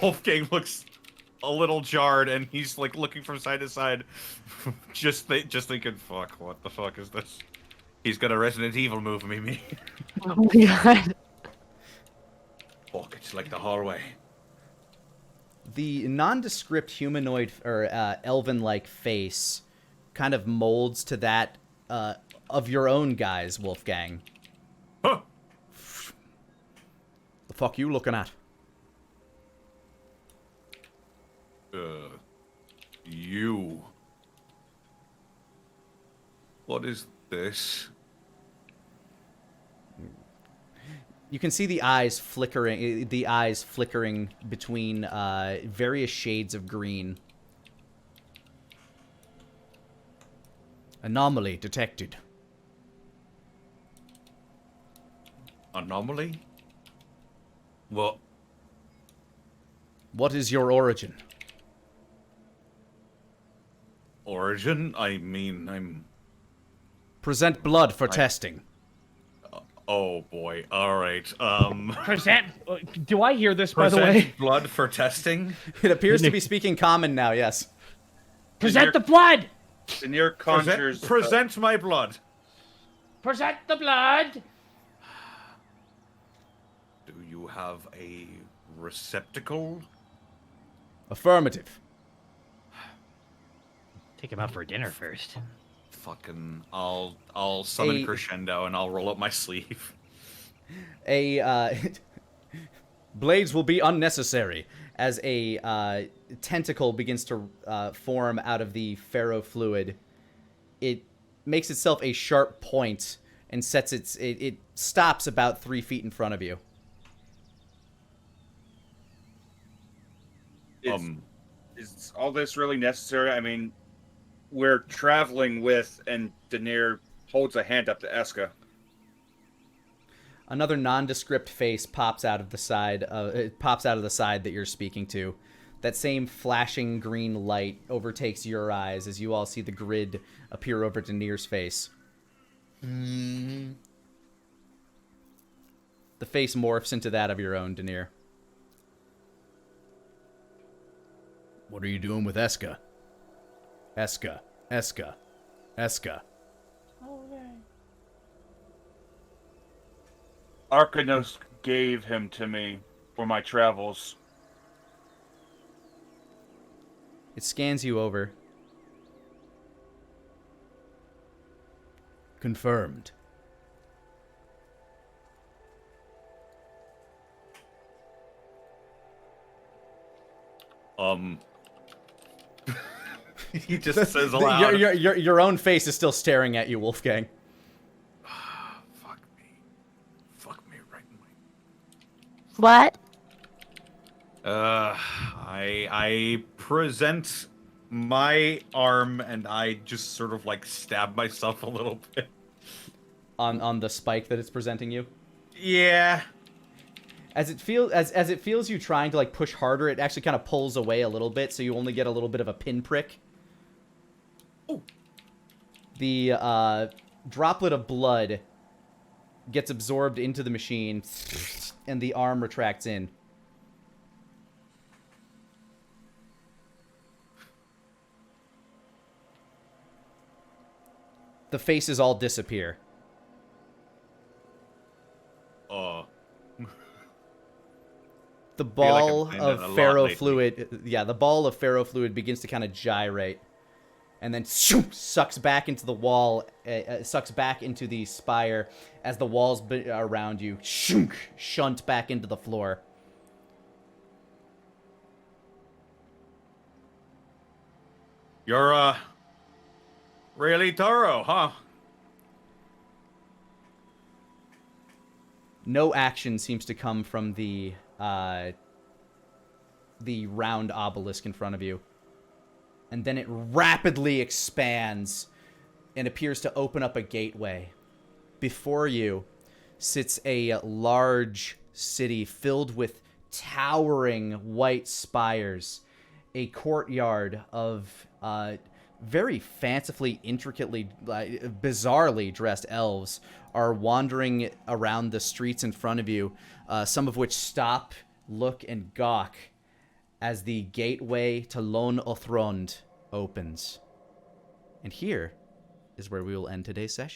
Wolfgang looks a little jarred, and he's like looking from side to side, just thinking, "Fuck, what the fuck is this?" He's got a Resident Evil move, me. Oh my god. Fuck, it's like the hallway. The nondescript humanoid or elven-like face kind of molds to that of your own guys, Wolfgang. Huh. The fuck you looking at? You. What is this? You can see the eyes flickering between various shades of green. Anomaly detected. Anomaly? What? What is your origin? Origin? I mean, I'm... Present blood for testing. Oh boy, alright, Present. Do I hear this, by the way? Present blood for testing? It appears to be speaking common now, yes. Present the blood. The near conjures. Present my blood. Present the blood. Do you have a receptacle? Affirmative. Take him out for dinner first. Fucking, I'll summon Crescendo and I'll roll up my sleeve. Blades will be unnecessary as a tentacle begins to form out of the ferrofluid. It makes itself a sharp point and sets it stops about 3 feet in front of you. Is all this really necessary? I mean, we're traveling with, and Daenerys holds a hand up to Eska. Another nondescript face pops out of the side. It pops out of the side that you're speaking to. That same flashing green light overtakes your eyes as you all see the grid appear over Daenerys' face. The face morphs into that of your own, Daenerys. What are you doing with Eska? Eska. Arcanos gave him to me for my travels. It scans you over. Confirmed. He just says aloud. Your own face is still staring at you, Wolfgang. Fuck me right in my... What? I present my arm and I just sort of like stab myself a little bit. on the spike that it's presenting you. Yeah. As it feels you trying to like push harder, it actually kind of pulls away a little bit, so you only get a little bit of a pinprick. Ooh. The droplet of blood gets absorbed into the machine, and the arm retracts in. The faces all disappear. The ball of ferrofluid, the ball of ferrofluid begins to kind of gyrate, and then sucks back into the wall, sucks back into the spire as the walls around you shunt back into the floor. You're really thorough, huh? No action seems to come from the round obelisk in front of you. And then it rapidly expands and appears to open up a gateway. Before you sits a large city filled with towering white spires. A courtyard of very fancifully, intricately, bizarrely dressed elves are wandering around the streets in front of you, some of which stop, look, and gawk as the gateway to Lon-O'Thrond opens. And here is where we will end today's session.